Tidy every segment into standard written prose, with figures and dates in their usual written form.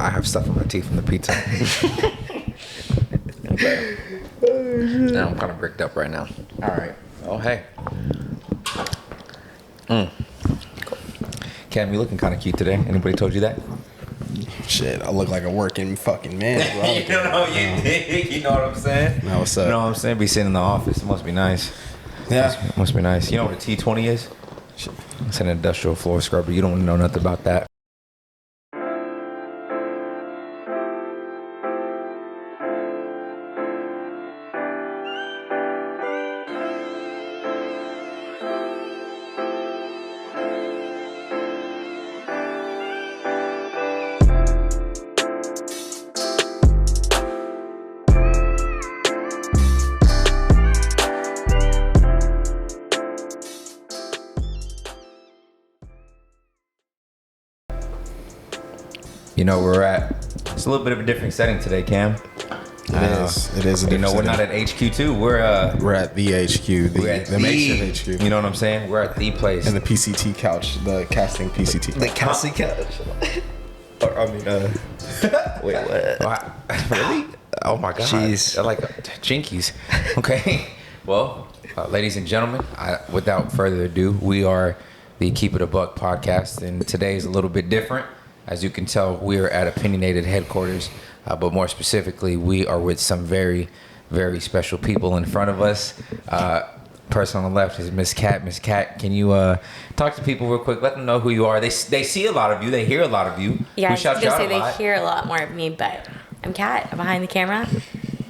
I have stuff in my teeth from the pizza. And I'm kind of bricked up right now. All right. Oh, hey. Cam, you looking kind of cute today. Anybody told you that? Shit, I look like a working fucking man, bro. You know what I'm saying? No, what's up? You know what I'm saying? Be sitting in the office. It must be nice. Yeah. Must be nice. You know what a T20 is? It's an industrial floor scrubber. You don't know nothing about that. You know where we're at. It's a little bit of a different setting today, Cam. It is a different we're not at HQ too. We're at the HQ, the makeshift HQ. You know what I'm saying? We're at the place. And the PCT couch, the casting PCT. The casting couch. Wait, what? Really? Oh my God. Jeez. They're like jinkies. Okay. Well, ladies and gentlemen, without further ado, we are the Keep It a Buck podcast, and today is a little bit different. As you can tell, we are at Opinionated headquarters, but more specifically, we are with some very, very special people in front of us. Person on the left is Miss Cat. Miss Cat, can you talk to people real quick? Let them know who you are. They see a lot of you. They hear a lot of you. Yeah, we I was going to say they hear a lot more of me, but I'm Cat. I'm behind the camera,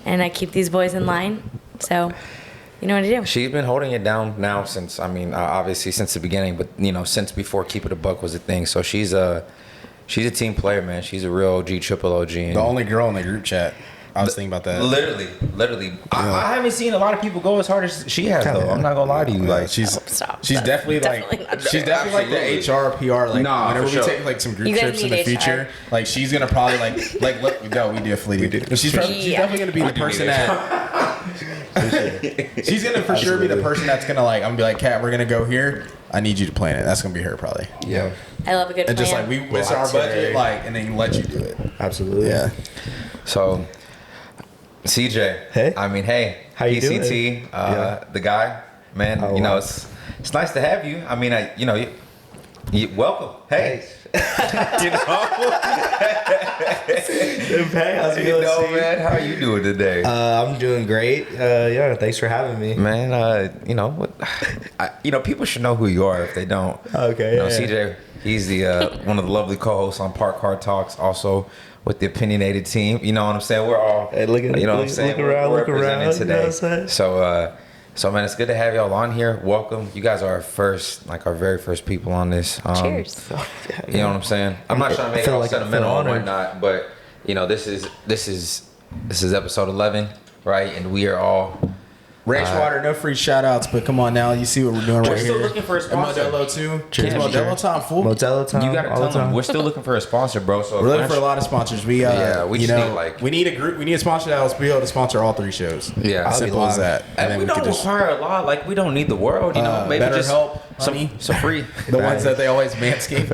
and I keep these boys in line. So, you know what to do. She's been holding it down now since, obviously since the beginning, but, since before Keep It a Buck was a thing. So she's a team player, man. She's a real triple OG. The only girl in the group chat. I was thinking about that. Literally. Yeah. I haven't seen a lot of people go as hard as she has, though. I'm not gonna lie to you. Like she's definitely like the HR PR. Like whenever we take like some group trips in the future, like she's gonna probably like look. No, we definitely do. But she's definitely gonna be the person that. She's gonna for sure be the person that's gonna I'm gonna be like, Kat, we're gonna go here. I need you to plan it. That's gonna be her probably. Yeah. I love a good plan. And just like we miss our budget, and then let you do it. Absolutely. Yeah. So, CJ. Hey. How you PCT, doing? the guy, man. Wow. It's nice to have you. You welcome. Hey. Hey, how's it going, man? How are you doing today? I'm doing great. Thanks for having me. Man, people should know who you are if they don't. Okay. CJ, he's the one of the lovely co-hosts on Park Hard Talks, also with the opinionated team. You know what I'm saying? We're all, look around represented today. You know what I'm saying? So man, it's good to have y'all on here. Welcome. You guys are our very first people on this. Cheers. You know what I'm saying? I'm not trying to make it all sentimental and whatnot, but this is episode 11, right? And we are all Ranchwater, no free shout outs, but come on now, you see what we're doing right here. We're still looking for a sponsor. And Modelo too. Cheers. It's Modelo time, fool. Modelo time. You gotta tell them we're still looking for a sponsor, bro. So we're looking for a lot of sponsors. We need a group. We need a sponsor that will be able to sponsor all 3 shows. Yeah, as simple as that. And we don't require a lot. Like we don't need the world. Maybe better just help, some free. The ones that they always manscape.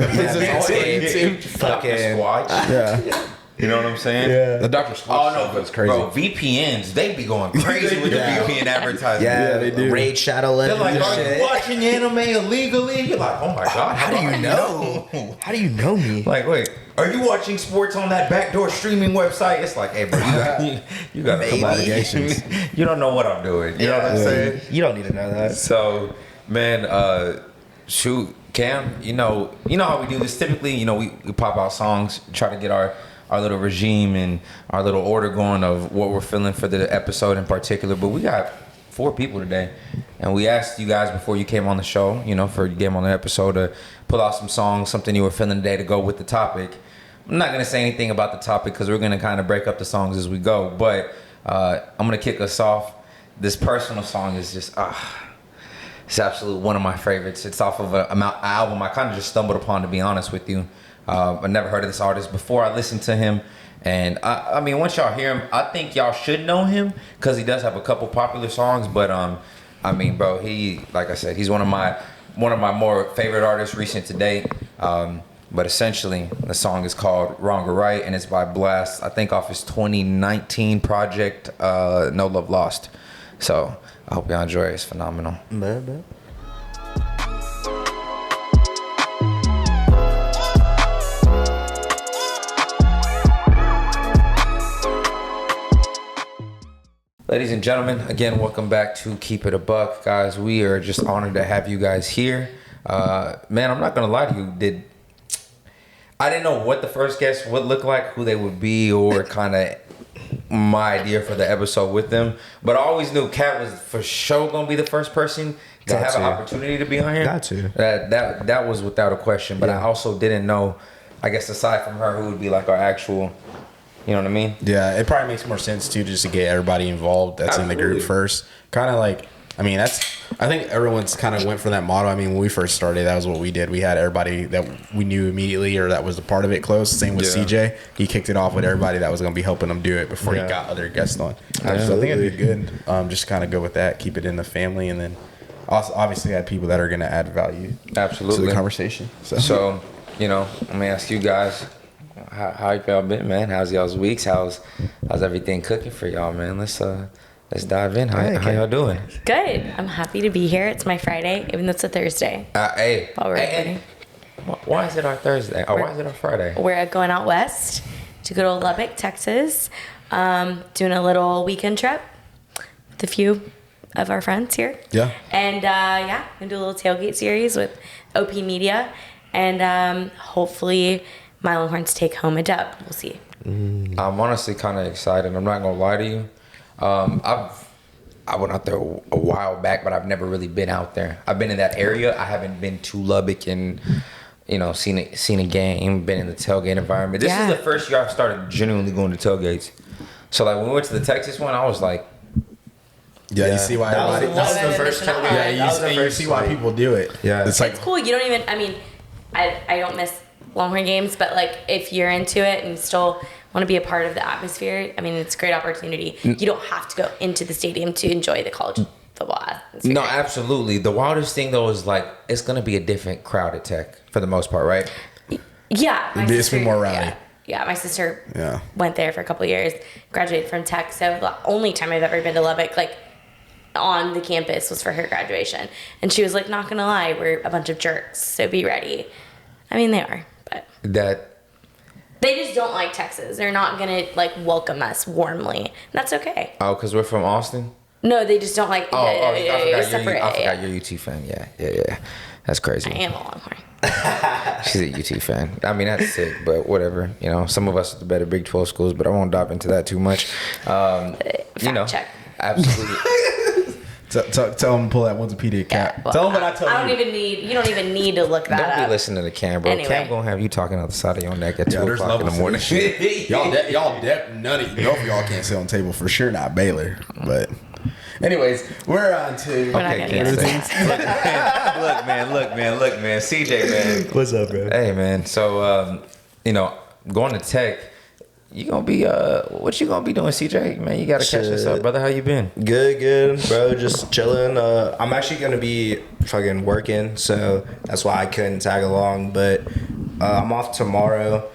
Fucking Squatch. Yeah. You know what I'm saying? Yeah. The Dr. Squatch was crazy. Bro, VPNs, they be going crazy with the VPN advertising. Yeah, they do. Raid Shadow Legends. They're like, are you watching anime illegally? You're like, oh my God. How do you know? How do you know me? Like, wait, are you watching sports on that backdoor streaming website? It's like, hey, bro, you got a couple allegations. You don't know what I'm doing. You know what I'm saying? You don't need to know that. So, man, shoot, Cam, you know how we do this. Typically, we pop out songs, try to get our little regime and our little order going of what we're feeling for the episode in particular. But we got 4 people today, and we asked you guys before you came on the show, for you came on the episode, to pull out some songs, something you were feeling today to go with the topic. I'm not gonna say anything about the topic because we're gonna kind of break up the songs as we go. But I'm gonna kick us off. This personal song is just it's absolutely one of my favorites. It's off of an album I kind of just stumbled upon, to be honest with you. I never heard of this artist before I listened to him, and I mean, once y'all hear him, I think y'all should know him because he does have a couple popular songs. But I mean, bro, he, like I said, he's one of my more favorite artists recent to date. But essentially, the song is called Wrong or Right, and it's by Blast. I think off his 2019 project, No Love Lost. So I hope y'all enjoy it. It's phenomenal. Ladies and gentlemen, again, welcome back to Keep It a Buck. Guys, we are just honored to have you guys here. Man, I'm not going to lie to you. I didn't know what the first guest would look like, who they would be, or kind of my idea for the episode with them. But I always knew Kat was for sure going to be the first person to have an opportunity to be on here. Got to. That was without a question. But I also didn't know, I guess, aside from her, who would be like our actual... You know what I mean? Yeah, it probably makes more sense too, just to get everybody involved that's in the group first. Kind of like, I mean, I think everyone's kind of went for that model. I mean, when we first started, that was what we did. We had everybody that we knew immediately or that was a part of it close. Same with CJ. He kicked it off with everybody that was going to be helping him do it before he got other guests on. So I think it'd be good. Just kind of go with that, keep it in the family, and then also obviously add people that are going to add value to the conversation. So, you know, let me ask you guys. How y'all been, man? How's y'all's weeks? How's everything cooking for y'all, man? Let's dive in. How y'all doing? Good. I'm happy to be here. It's my Friday, even though it's a Thursday. While we're recording. Why is it our Thursday? Why is it our Friday? We're going out west to go to Lubbock, Texas. Doing a little weekend trip with a few of our friends here. Yeah. And gonna do a little tailgate series with OP Media, and hopefully my Longhorns take home a dub. We'll see. I'm honestly kind of excited. I'm not gonna lie to you. I went out there a while back, but I've never really been out there. I've been in that area. I haven't been to Lubbock and, you know, seen a game, been in the tailgate environment. This is the first year I've started genuinely going to tailgates. So like when we went to the Texas one, I was like, you see why that was the first tailgate. You see why people do it. Yeah, it's cool. You don't even. I mean, I don't miss Longhorn games, but like if you're into it and still want to be a part of the atmosphere, I mean, it's a great opportunity. You don't have to go into the stadium to enjoy the college football atmosphere. No, absolutely. The wildest thing though is like it's gonna be a different crowd at Tech for the most part, right? Yeah, it's been more rowdy. Yeah, my sister went there for a couple of years, graduated from Tech, so the only time I've ever been to Lubbock, like on the campus, was for her graduation, and she was like, "Not gonna lie, we're a bunch of jerks, so be ready." I mean, they are. That they just don't like Texas. They're not gonna like welcome us warmly. And that's okay. Oh, because we're from Austin? No, they just don't like. I forgot you're a UT fan. Yeah. That's crazy. I am a Longhorn. She's a UT fan. I mean, that's sick, but whatever. You know, some of us are the better Big 12 schools, but I won't dive into that too much. Fact check. Absolutely. Tell him to pull that Wikipedia cap. Well, tell him what I told you. You don't even need to look that up. Don't be listening to Cam, bro. Anyway. Cam gonna have you talking out the side of your neck at 2 o'clock in the morning. None of y'all can't sit on the table for sure. Not Baylor, but. Anyways, we're on to. Look, man. CJ, man. What's up, bro? Hey, man. So, you know, going to Tech, you gonna be what you gonna be doing, CJ? Man, you gotta catch this up, brother. How you been? Good, bro. Just chilling. I'm actually gonna be fucking working, so that's why I couldn't tag along. But I'm off tomorrow,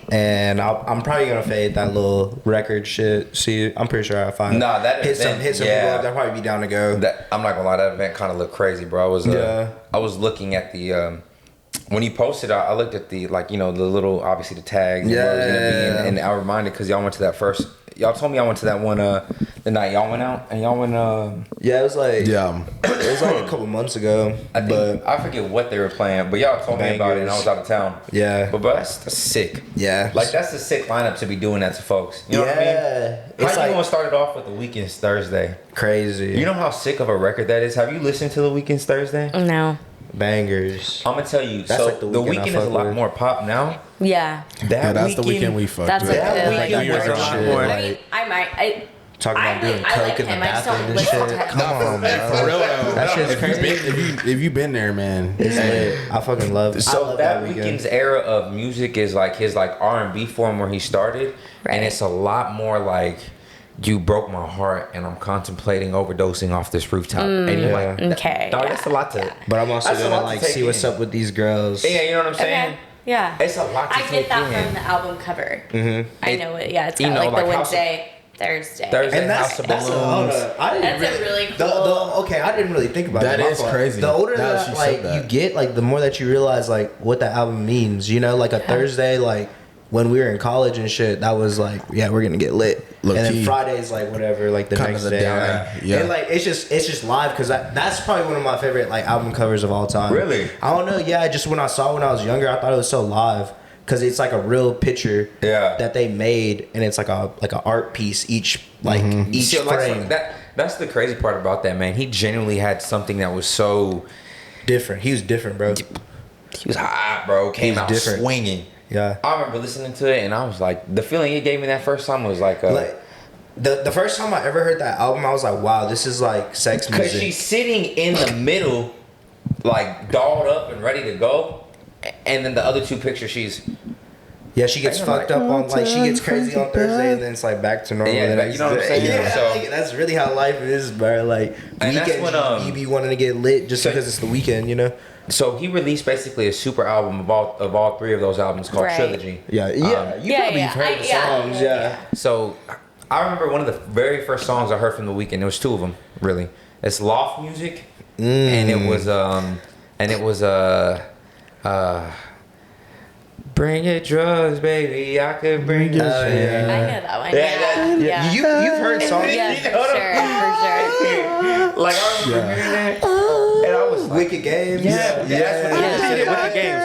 and I'm probably gonna fade that little record shit. See, I'm pretty sure I'll find. Nah, that hit some people up. They'll probably be down to go. I'm not gonna lie, that event kind of looked crazy, bro. I was looking at the. When you posted, I looked at the, like, you know, the little, obviously the tags and where it was going to be, and I reminded, because y'all went to that first, y'all told me y'all went to that one, the night y'all went out, and y'all went, it was like a couple months ago, I forget what they were playing, but y'all told me about it, and I was out of town. Yeah. But that's sick. Yeah. Like, that's a sick lineup to be doing that to folks. You know what I mean? How you gonna start it off with the Weekends Thursday? Crazy. You know how sick of a record that is? Have you listened to the Weekends Thursday? No. Bangers. I'm gonna tell you. That's so like the weekend is a lot more pop now. Yeah. That's the weekend we fucked. That's with. like weekend was a lot more. I mean, I talking about doing coke in the bathroom and shit. Come on, man. For real. That shit's crazy. If you've been there, man, it's lit. I fucking love it. So that Weekend's era of music is like his like R&B form where he started, and it's a lot more like. You broke my heart, and I'm contemplating overdosing off this rooftop. And you're like, okay, dog, that's a lot to. But I'm also gonna like see what's up with these girls. Yeah, you know what I'm saying. Yeah. It's a lot to I take get that in. from the album cover. I know it. Yeah, it's got like the House Wednesday, Thursday. and that's House of Balloons. That's a really cool. Okay, I didn't really think about that. That is crazy. The older Now that she like said that. you get, like the more that you realize like what the album means. You know, like a Thursday, like when we were in college and shit, that was like, yeah, we're gonna get lit. Low and key. then Fridays, like whatever, like the Kind next of the day. down, Like, yeah. And like it's just live because that's probably one of my favorite like album covers of all time. Really? I don't know. Yeah, just when I saw it when I was younger, I thought it was so live. Cause it's like a real picture that they made, and it's like an art piece each each See, frame. That's the crazy part about that, man. He genuinely had something that was so Different. He was different, bro. he was hot, bro. Came out different. swinging. Yeah. I remember listening to it, and I was like, the feeling it gave me that first time was like, the first time I ever heard that album, I was like, wow, this is like sex music. because she's sitting in the middle, like dolled up and ready to go, and then the other two pictures, she gets fucked up on like she gets crazy on Thursday, and then it's like back to normal. Yeah, the but next you know what I'm day. saying? Yeah, So- like, that's really how life is, bro. Like And that's weekends, when, you be wanting to get lit just because it's the weekend, you know. So he released basically a super album of all three of those albums called Right. Trilogy. Yeah, you probably heard the songs, yeah. So I remember one of the very first songs I heard from The Weeknd. There was two of them, really. It's Loft Music, and it was Bring Your Drugs, Baby. I could bring your I shit. know that one. Yeah, Yeah. You've heard songs. Yeah, for sure. Like I remember hearing that, and I was like, Wicked Games. yeah, that's what I did. Wicked Games.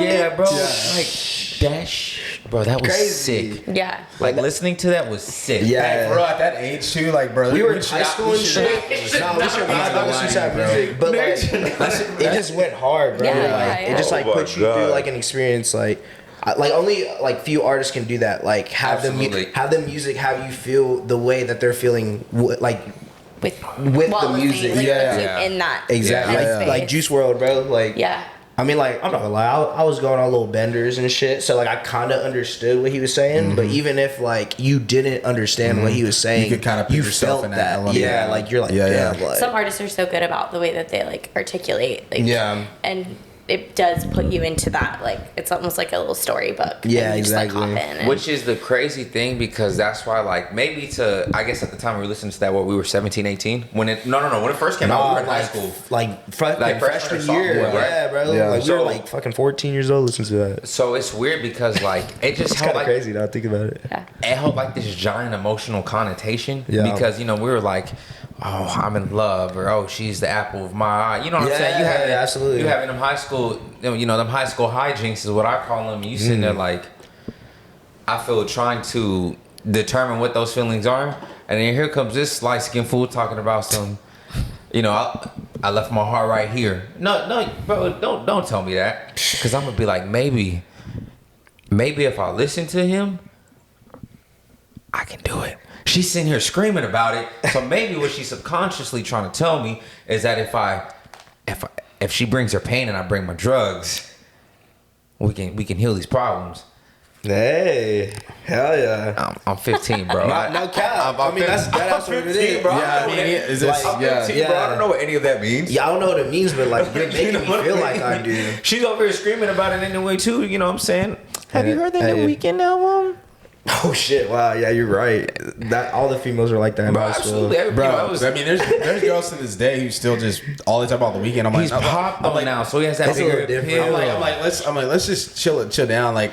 Yeah, bro. Like bro, that was Crazy. sick. Yeah. Like listening to that was sick. Yeah. Hey, bro, at that age too, like, bro, We were in high school and shit. No, we should not listen to that music, but like, it just went hard, bro. Yeah, Like, yeah. it just like Oh my put you God. through like an experience, like only like few artists can do that. Like have Absolutely. the music have you feel the way that they're feeling, like With the music. Like, Yeah. puts you Yeah. in that. exactly, headspace. like Juice WRLD, bro. Like Yeah. I mean, like, I'm not gonna lie, I was going on little benders and shit, so like I kind of understood what he was saying. But even if like you didn't understand what he was saying, You could kinda put yourself felt in that element. Yeah, like you're like, Yeah, damn, yeah. like, Some artists are so good about the way that they like articulate. Like, Yeah. And it does put you into that. Like it's almost like a little storybook. Yeah, and you just, like, exactly. hop in and- Which is the crazy thing, because that's why, like, maybe I guess at the time we were listening to that, we were 17, 18? When it first came out, we were in high school. like Like freshman freshman or year, sophomore, right? yeah, bro. Yeah. Like we were So- like fucking 14 years old listening to that. So it's weird because, like, it just It's held, kind of like, crazy now. Think about it. yeah. it held, like, this giant emotional connotation. Yeah. Because, we were like, oh, I'm in love, or oh, she's the apple of my eye. You know what I'm saying? You have absolutely. You having them high school, them high school hijinks is what I call them. You sitting there like, I feel trying to determine what those feelings are, and then here comes this light skinned fool talking about some, I left my heart right here. No, bro, don't tell me that, because I'm gonna be like, maybe if I listen to him, I can do it. She's sitting here screaming about it. So maybe what she's subconsciously trying to tell me is that if she brings her pain and I bring my drugs, we can heal these problems. Hey, hell yeah. I'm 15, bro. No cap. I mean, that's what it is, bro. Yeah, I mean, is this, Like, yeah. 15, bro. I don't know what any of that means. Yeah, I don't know what it means, but like you're making me feel like I do. She's over here screaming about it anyway too. You know what I'm saying? Have you heard that Hey. The Weeknd album? Oh shit! Wow, yeah, you're right. That all the females are like that in Bro, high school. absolutely. Bro, I mean, there's girls to this day who still just all they talk about The Weeknd. I'm like, He's popped on now, so he has that That's a little bigger different. appeal. I'm like, let's just chill down. Like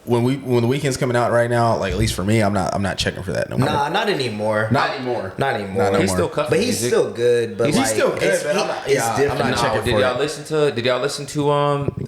when The Weeknd's coming out right now, like at least for me, I'm not checking for that no more. Nah, not anymore. Not anymore. Not anymore. Not no He's more. still cuffing But he's music. still good. But He's like, still good, It's, but I'm not- it's yeah, I'm different. not No, checking did for y'all it. listen to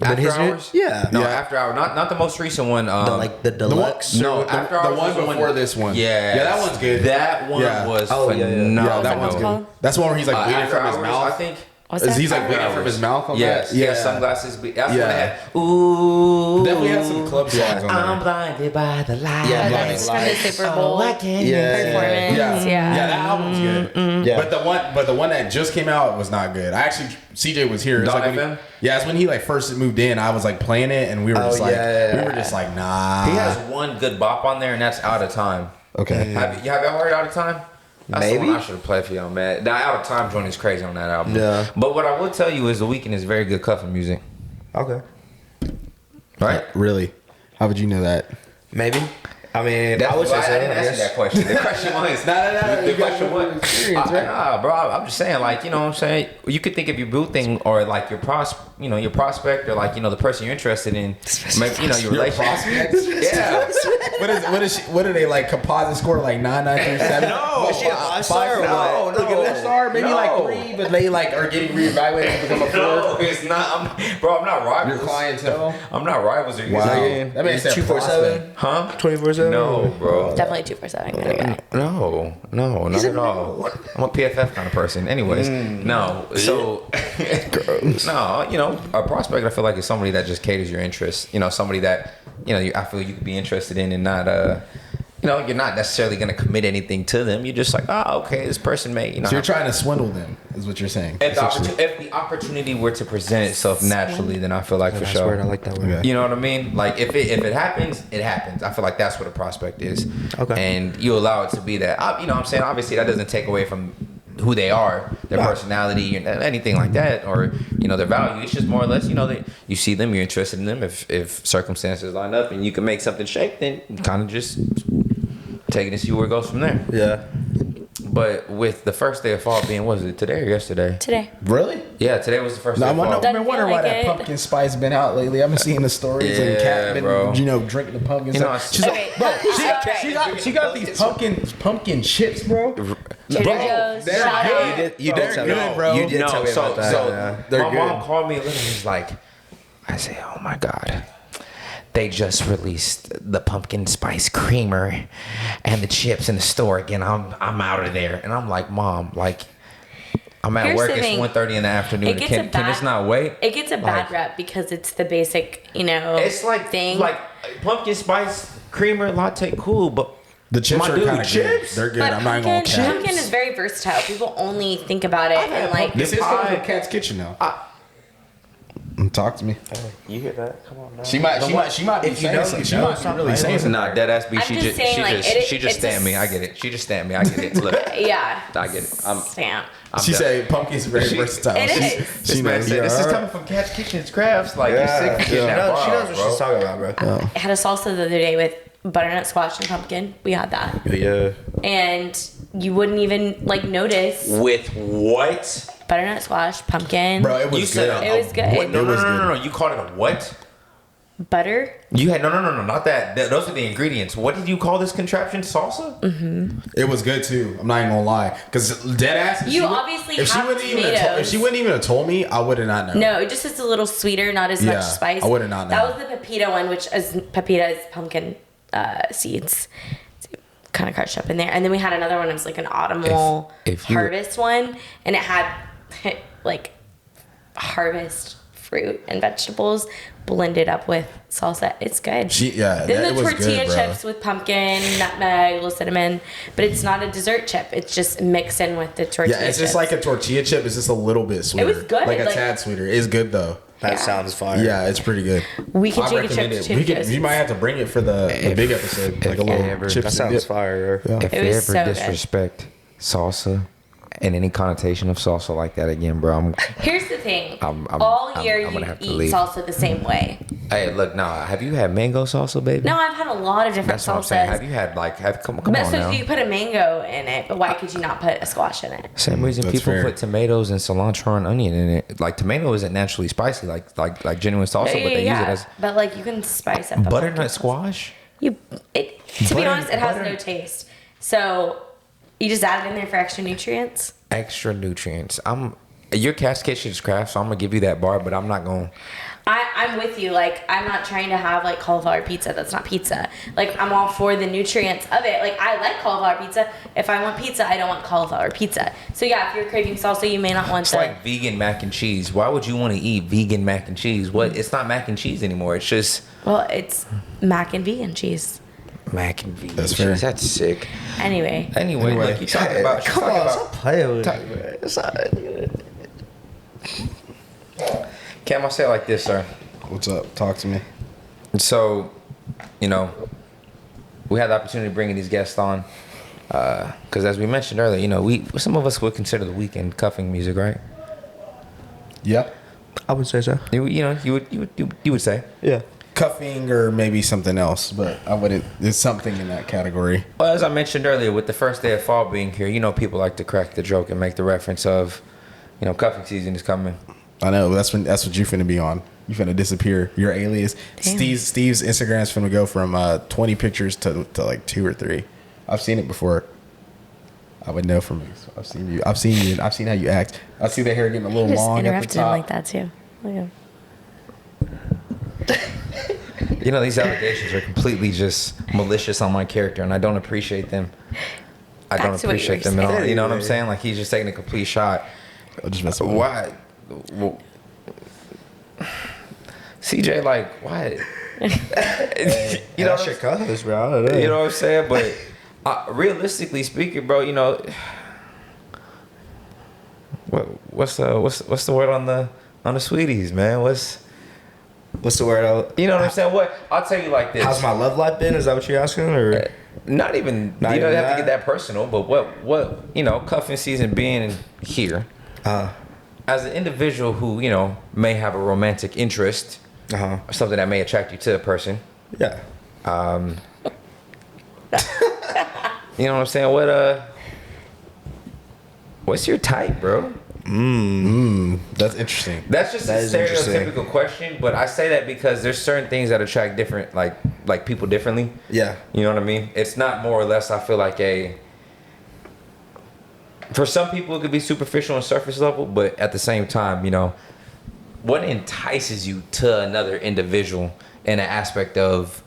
After his new- Hours? yeah. No, Yeah. After Hours. Not the most recent one. The deluxe. No, the, After the Hours one was the one- before this one. Yeah, that one's good. That one Yeah. was Oh, yeah, yeah. phenomenal. Yeah, that one's called? good. That's the one where he's like bleeding After from his Hours, mouth. I think. What's that? He's like After bleeding Hours. from his mouth on Yes, that. yeah. Sunglasses. That's what Yeah. they had. Ooh, Definitely had some club songs on I'm there. blinded by the light. Yeah, That's from the Super Bowl I can't Yeah. performance. Yeah, that album's good. Yeah. But the one that just came out was not good. I actually CJ was here. It's Don like when FM? it's when he like first moved in. I was like playing it, and we were just like, yeah. we were just like, nah. He has one good bop on there, and that's Out of Time. Okay. Have y'all heard Out of Time? That's Maybe. the one I should have played for y'all, man. That Out of Time joint is crazy on that album. Yeah. But what I will tell you is The Weeknd is very good cuffing music. Okay. Right? Really? How would you know that? Maybe. I mean, I would say so. I didn't ask you that question. The question was, No. The question was, experience, right? nah, bro. I'm just saying, like, you know what I'm saying. You could think of your boo thing or like your your prospect or like the person you're interested in. Maybe, your relationship. Yeah. What are they like? Composite score like 9, 9, 3, 7? No, Is she a 5-star or no, what? no. Like a 4-star, maybe like 3, but they like are getting reevaluated and become a 4. No, it's not. I'm not rivals. Your clientele. I'm not rivals. Are you Wow. saying? That man said 247? Huh? 24/7? No, bro. Definitely 247 kind of guy. No, not at all. I'm a PFF kind of person. Anyways, no. So, no, a prospect I feel like is somebody that just caters your interests. Somebody that, I feel you could be interested in and not, you're not necessarily going to commit anything to them. You're just like, okay, this person may, So you're trying to swindle them, is what you're saying. If the opportunity were to present itself naturally, then I feel like for sure. Word. I like that word. Okay. You know what I mean? Like if it happens, it happens. I feel like that's what a prospect is. Okay. And you allow it to be that. You know what I'm saying? Obviously, that doesn't take away from who they are, their personality, or anything like that, or their value. It's just more or less, you see them, you're interested in them. If circumstances line up and you can make something shake, then you kind of just take it and see where it goes from there. Yeah. But with the first day of fall being, was it today or yesterday? Today. Really? Yeah, today was the first day No, of fall. I've been wondering why like that it. pumpkin spice been out lately. I've been seeing the stories and Cat been, bro. drinking the pumpkin spice. She's Okay. like, bro, Alright. she got these pumpkin chips, bro. Trader Bro, Joe's. they're Shout good. out. You did tell me good, that. bro. You did No, tell me about that. so yeah. They're my good. mom called me literally was like, I say, oh my God, they just released the pumpkin spice creamer and the chips in the store again. I'm out of there. And I'm like, Mom, like, I'm at Here's work. the It's thing. 1:30 in the afternoon. It gets Can this not wait? It gets a bad Like, rep because it's the basic, It's like thing. like pumpkin spice creamer latte, cool, but The chips my are dude, kind of good. chips? They're good. But I'm not even pumpkin, gonna cap. pumpkin is very versatile. People only think about it and like. This is pie. coming from Cat's Kitchen though. Talk to me. You hear that? Come on now. She might be If you saying know, something. you She know, might be stop really playing saying with something. Nah, dead ass B. I'm She just saying, like, she just it's stamped me. I get it. She just stamped me. I get it. Look, Yeah. I get it. Stamp. She said pumpkin's very versatile. It She's- is. This man said, this is coming from Cat's Kitchen's Crafts. Like, you're sick of getting that She knows bar, what bro. she's talking about, bro. I had a salsa the other day with butternut squash and pumpkin. We had that. Yeah. And you wouldn't even like notice With what? butternut squash, pumpkin, Bro, it was You said good. It was good. What? No, It no, was no, no, good. no. You called it a what? butter. You had no, not that. Those are the ingredients. What did you call this contraption? Salsa? It was good too. I'm not even gonna lie, because dead ass. if You she would- obviously if she have wouldn't even have tomatoes. if she wouldn't even have told me, I would have not known. No, it just is a little sweeter, not as Yeah, much spice. I would've not That known. was the pepita one, which is pepita is pumpkin seeds, kind of crushed up in there. And then we had another one. It was like an autumnal If you- harvest one, and it had like harvest fruit and vegetables blended up with salsa. It's good. Yeah, Then it the was tortilla good, bro. chips with pumpkin, nutmeg, little cinnamon, but it's not a dessert chip. It's just mixed in with the tortilla. Yeah, it's chips. just like a tortilla chip. It's just a little bit sweeter. was good, like a like- tad sweeter. It's good though. That Yeah. sounds fire. Yeah, it's pretty good. We can I take a recommend chip it. to We Joe's. you might have to bring it for the big episode, like a if little ever- chips. That and sounds dip. fire. Yeah. If It they was ever so good. disrespect salsa and any connotation of salsa like that again, bro, Here's the thing. I'm All year gonna you have to eat leave. salsa the same way. Hey, look, nah. Have you had mango salsa, baby? No, I've had a lot of different That's what I'm salsas. saying. Have you had like come but on so now? you put a mango in it, but why could you not put a squash in it? Same reason That's people fair. put tomatoes and cilantro and onion in it. Like tomato isn't naturally spicy, like genuine salsa, but they use it as But like you can spice up a butternut pumpkin. squash. To be Butter- honest, it has butter- no taste. So you just add it in there for extra nutrients. Extra nutrients. Your Cat's Kitchen's Craft, so I'm gonna give you that bar, but I'm not going. I'm with you. Like, I'm not trying to have like cauliflower pizza. That's not pizza. Like, I'm all for the nutrients of it. Like, I like cauliflower pizza. If I want pizza, I don't want cauliflower pizza. So yeah, if you're craving salsa, you may not want It's the. like vegan mac and cheese. Why would you want to eat vegan mac and cheese? What? It's not mac and cheese anymore. It's just Well, it's mac and vegan cheese. mac and vegan That's cheese. fair. That's sick. Anyway. Anyway, look, you talking about. Come talking on, about- stop playing with talk- me, bro. It's not- Cam, I'll say it like this, sir. What's up? Talk to me. So, we had the opportunity of bringing these guests on because, as we mentioned earlier, some of us would consider the weekend cuffing music, right? Yeah. I would say so. You would say. Yeah. cuffing or maybe something else, but I wouldn't. It's something in that category. Well, as I mentioned earlier, with the first day of fall being here, people like to crack the joke and make the reference of, cuffing season is coming. I know that's what you finna be on. You finna disappear. Your alias. Steve's Instagram's finna go from 20 pictures to like 2 or 3. I've seen it before. I would know from you. So I've seen you. I've seen how you act. I see the hair getting a little long at the top. Him like that too. Look at him. These allegations are completely just malicious on my character, and I don't appreciate them. I don't appreciate them at all. You know what I'm saying? Like, he's just taking a complete shot. I'll just mess with why? Well, CJ, like, why? That's your co-host, bro. I don't know. You know what I'm saying? But realistically speaking, bro, what's the word on the sweeties, man? What's the word? You know what I'm saying? What I'll tell you like this. How's my love life been? Is that what you're asking, or not even? You don't have to get that personal. But what cuffing season being here, as an individual who may have a romantic interest, or something that may attract you to a person. Yeah. You know what I'm saying? What's your type, bro? That's interesting. That's just a stereotypical question, but I say that because there's certain things that attract different, like people differently. Yeah. You know what I mean? It's not more or less, I feel like for some people it could be superficial and surface level, but at the same time, what entices you to another individual in an aspect of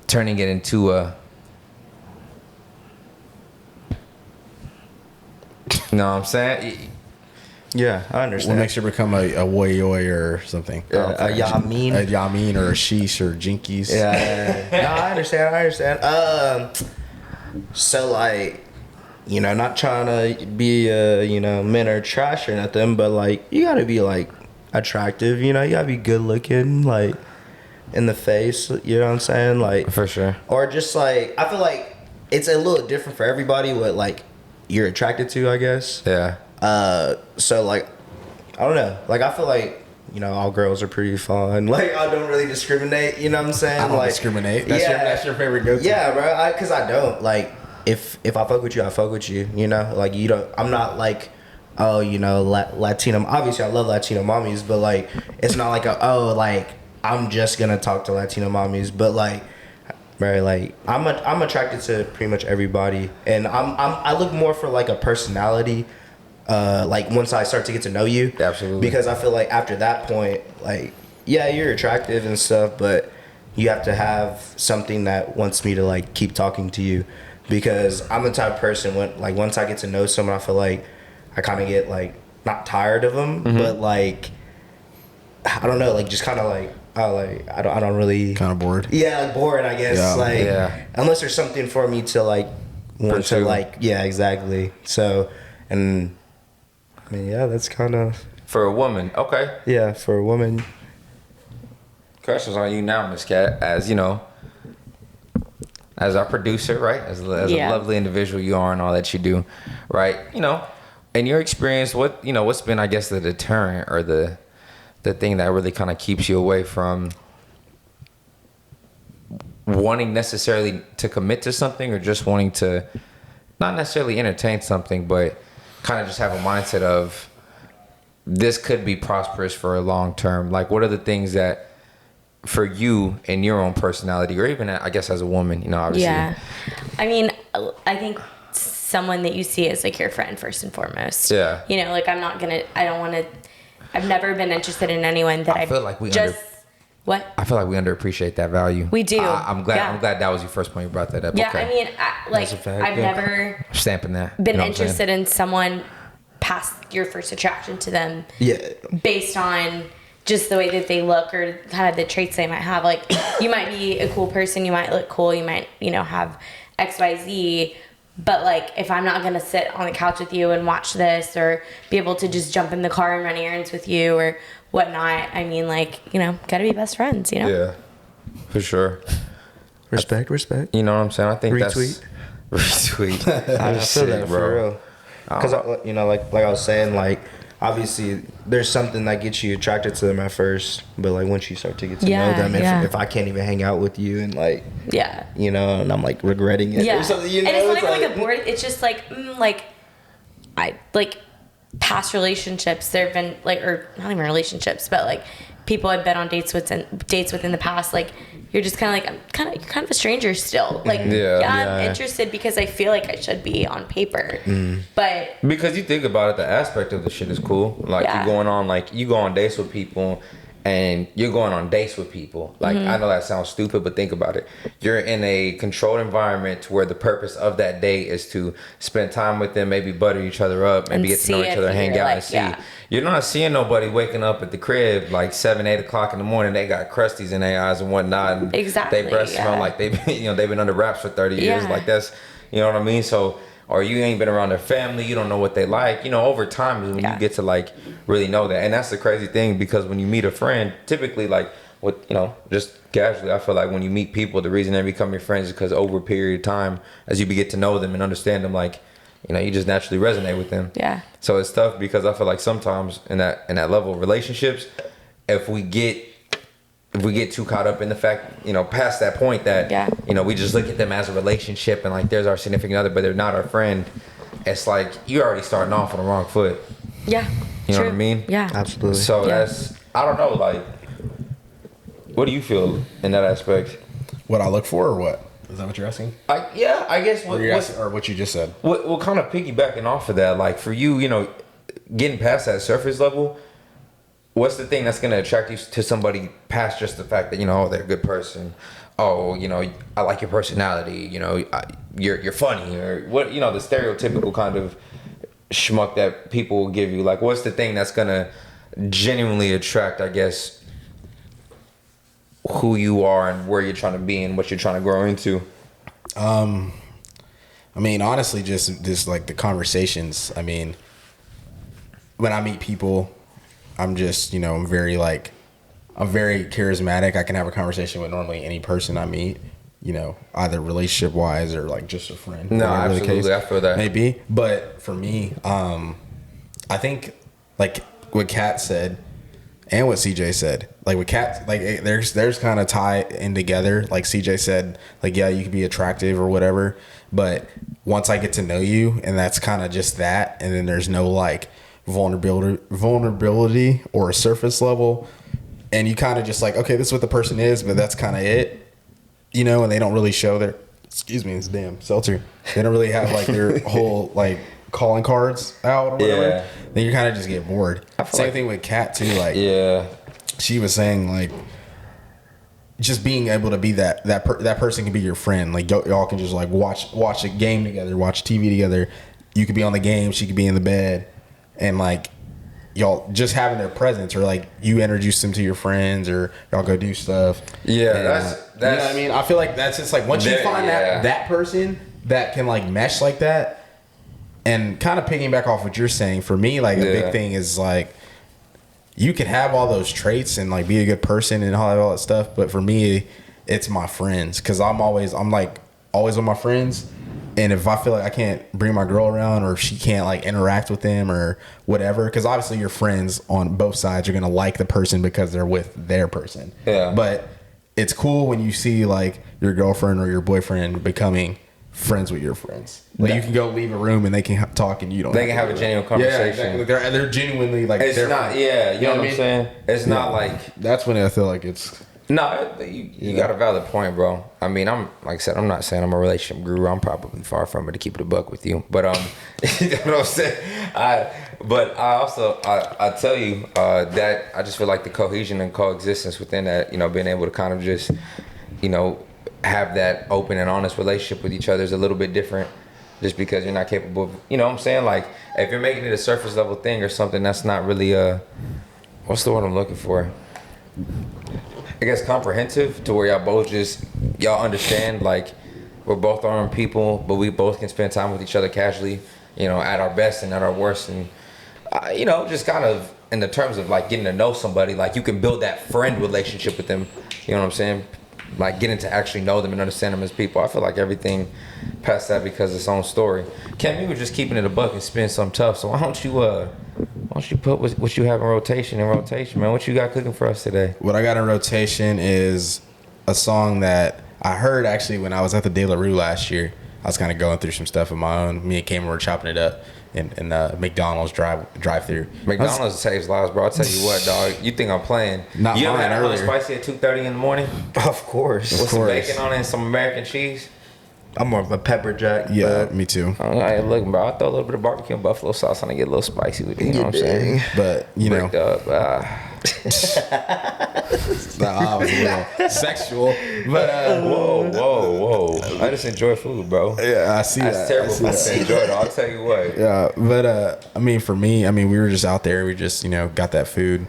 turning it into a, you know what I'm saying? Yeah, I understand. What makes you become a woyoy or something? A yamin. A yamin or a sheesh or jinkies. Yeah. No, I understand. So, like, not trying to be, men are trash or nothing, but, like, you gotta be, like, attractive, you gotta be good looking, like, in the face, you know what I'm saying? Like, for sure. Or just, like, I feel like it's a little different for everybody what, like, you're attracted to, I guess. Yeah. So, like, I don't know. Like, I feel like, all girls are pretty fun. Like, I don't really discriminate, you know what I'm saying? I don't like, discriminate. That's your favorite go-to. Yeah, bro. Because I don't. Like, if I fuck with you, I fuck with you, Like, I'm not like, oh, Latino. Obviously, I love Latino mommies, but, like, it's not like I'm just gonna talk to Latino mommies. But, like, bro, like, I'm attracted to pretty much everybody. And I look more for, like, a personality. Like, once I start to get to know you. Absolutely. Because I feel like after that point, like, yeah, you're attractive and stuff, but you have to have something that wants me to, like, keep talking to you. Because I'm the type of person, once I get to know someone, I feel like I kind of get, like, not tired of them, but, like, I don't know, like, just kind of, like, I don't really... Kind of bored? Yeah, like, bored, I guess. Yeah. Like, yeah. Unless there's something for me to, like, want to, like... Yeah, exactly. So, and... I mean, yeah, that's kind of... For a woman, okay. Yeah, for a woman. Questions on you now, Miss Cat, as as our producer, right? As a lovely individual you are and all that you do, right? In your experience, what's been, I guess, the deterrent or the thing that really kind of keeps you away from wanting necessarily to commit to something, or just wanting to not necessarily entertain something, but kind of just have a mindset of this could be prosperous for a long term? Like, what are the things that for you and your own personality, or even I guess as a woman, obviously? Yeah, I mean, I think someone that you see as like your friend first and foremost. Yeah. Like, I've never been interested in anyone that I feel like I feel like we underappreciate that value. We do. I'm glad that was your first point. You brought that up. Yeah, okay. I mean, I've never stamping that been interested in someone past your first attraction to them. Yeah. Based on just the way that they look or kind of the traits they might have. Like, you might be a cool person, you might look cool, you might, have XYZ, but, like, if I'm not going to sit on the couch with you and watch this, or be able to just jump in the car and run errands with you or whatnot, I mean, like, gotta be best friends, Yeah, for sure. Respect. You know what I'm saying? I think retweet. Retweet. I feel that, bro. For real. Because, like I was saying, like, obviously there's something that gets you attracted to them at first, but like once you start to get to know them, if I can't even hang out with you and like you know, and I'm like regretting it or something, you know, and it's not even like a board. It's just like I like past relationships. There have been like, or not even relationships, but like people I've been on dates with in the past. Like you're just kind of like you're kind of a stranger still. Like I'm interested because I feel like I should be on paper, but because you think about it, the aspect of the shit is cool. Like you go on dates with people. And you're going on dates with people. Like, I know that sounds stupid, but think about it. You're in a controlled environment where the purpose of that date is to spend time with them, maybe butter each other up, maybe get to know each other, hang out and see. You're not seeing nobody waking up at the crib like 7, 8 o'clock in the morning. They got crusties in their eyes and whatnot. And exactly. They breath smell like they've been under wraps for 30 years. Like that's, you know what I mean? So, or you ain't been around their family, you don't know what they like. You know, over time is when you get to like really know that. And that's the crazy thing, because when you meet a friend, typically like with, you know, just casually, I feel like when you meet people, the reason they become your friends is because over a period of time, as you get to know them and understand them, like, you know, you just naturally resonate with them. Yeah. So it's tough because I feel like sometimes in that level of relationships, if we get too caught up in the fact, you know, past that point that, you know, we just look at them as a relationship and like there's our significant other, but they're not our friend. It's like you're already starting off on the wrong foot. Yeah. You know what I mean? Yeah. Absolutely. So that's, I don't know, like, what do you feel in that aspect? What I look for or what? Is that what you're asking? I guess or what you just said. What kind of piggybacking off of that, like for you, you know, getting past that surface level, what's the thing that's going to attract you to somebody past just the fact that, you know, oh, they're a good person. Oh, you know, I like your personality. You know, you're funny, or what, you know, the stereotypical kind of schmuck that people will give you. Like, what's the thing that's going to genuinely attract, I guess, who you are and where you're trying to be and what you're trying to grow into? I mean, honestly, just like the conversations. I mean, when I meet people, I'm just, you know, I'm very charismatic. I can have a conversation with normally any person I meet, you know, either relationship wise or like just a friend. No, absolutely. I feel that. Maybe. But for me, I think like what Kat said and what CJ said, like with Kat, like there's kind of tie in together. Like CJ said, like, yeah, you could be attractive or whatever, but once I get to know you, and that's kind of just that, and then there's no like vulnerability or a surface level, and you kind of just like, okay, this is what the person is, but that's kind of it, you know. And they don't really show their, excuse me, it's damn seltzer, they don't really have like their whole like calling cards out or whatever. Then you kind of just get bored. Same thing with Kat too, like she was saying, like just being able to be that person can be your friend. Like y'all can just like watch a game together, watch TV together. You could be on the game, she could be in the bed. And like y'all just having their presence, or like you introduce them to your friends, or y'all go do stuff. Yeah, and, that's you know what I mean. I feel like that's just like once you find that person that can like mesh like that, and kind of piggyback off what you're saying. For me, like a big thing is like you can have all those traits and like be a good person and all that stuff, but for me, it's my friends, because I'm always with my friends. And if I feel like I can't bring my girl around, or if she can't like interact with them or whatever, because obviously your friends on both sides are going to like the person because they're with their person. Yeah. But it's cool when you see like your girlfriend or your boyfriend becoming friends with your friends. Like you can go leave a room and they can talk and you don't. They can have a genuine conversation. Yeah, exactly. They're genuinely like. It's not. Yeah, you know what I'm saying. It's not like. That's when I feel like it's. No, you got a valid point, bro. I mean, I'm like I said, I'm not saying I'm a relationship guru. I'm probably far from it, to keep it a buck with you. But you know what I'm saying. I tell you that I just feel like the cohesion and coexistence within that, you know, being able to kind of just, you know, have that open and honest relationship with each other is a little bit different. Just because you're not capable of, you know what I'm saying? Like if you're making it a surface level thing or something, that's not really what's the word I'm looking for? I guess comprehensive, to where y'all understand, like we're both our own people, but we both can spend time with each other casually, you know, at our best and at our worst. And, you know, just kind of in the terms of like getting to know somebody, like you can build that friend relationship with them. You know what I'm saying? Like getting to actually know them and understand them as people. I feel like everything past that because its own story. Cam, you were just keeping it a buck and spinning something tough. So why don't don't you put what you have in rotation, man? What you got cooking for us today? What I got in rotation is a song that I heard actually when I was at the De La Rue last year. I was kind of going through some stuff of my own. Me and Cameron were chopping it up in McDonald's drive-through. McDonald's saves lives, bro. I'll tell you what, dog. You think I'm playing? Not you ever mine had earlier. spicy at 2:30 in the morning Of course. with some bacon on it and some American cheese? I'm more of a pepper jack. Yeah, me too. Hey, look, bro. I throw a little bit of barbecue and buffalo sauce on it, get a little spicy with it. You know what I'm saying? But you know, Break up. I was a little sexual. But Whoa. I just enjoy food, bro. yeah, I see That's that. terrible I see food that. to enjoy it. I'll tell you what. Yeah, but I mean, for me, we were just out there. We just, got that food,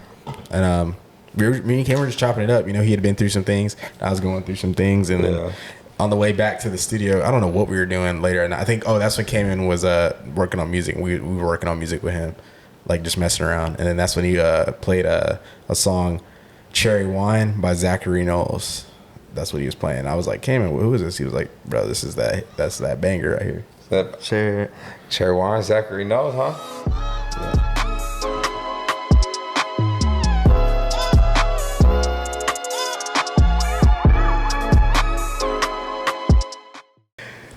and me and Cameron were just chopping it up. He had been through some things. I was going through some things, and then on the way back to the studio, I don't know what we were doing later. And I think, that's when Cameron was working on music. We were working on music with him, like just messing around. And then that's when he played a song, "Cherry Wine" by Zachary Knowles. That's what he was playing. I was like, Cameron, who is this? He was like, bro, that's that banger right here. That Cherry Wine, Zachary knows, huh? Yeah.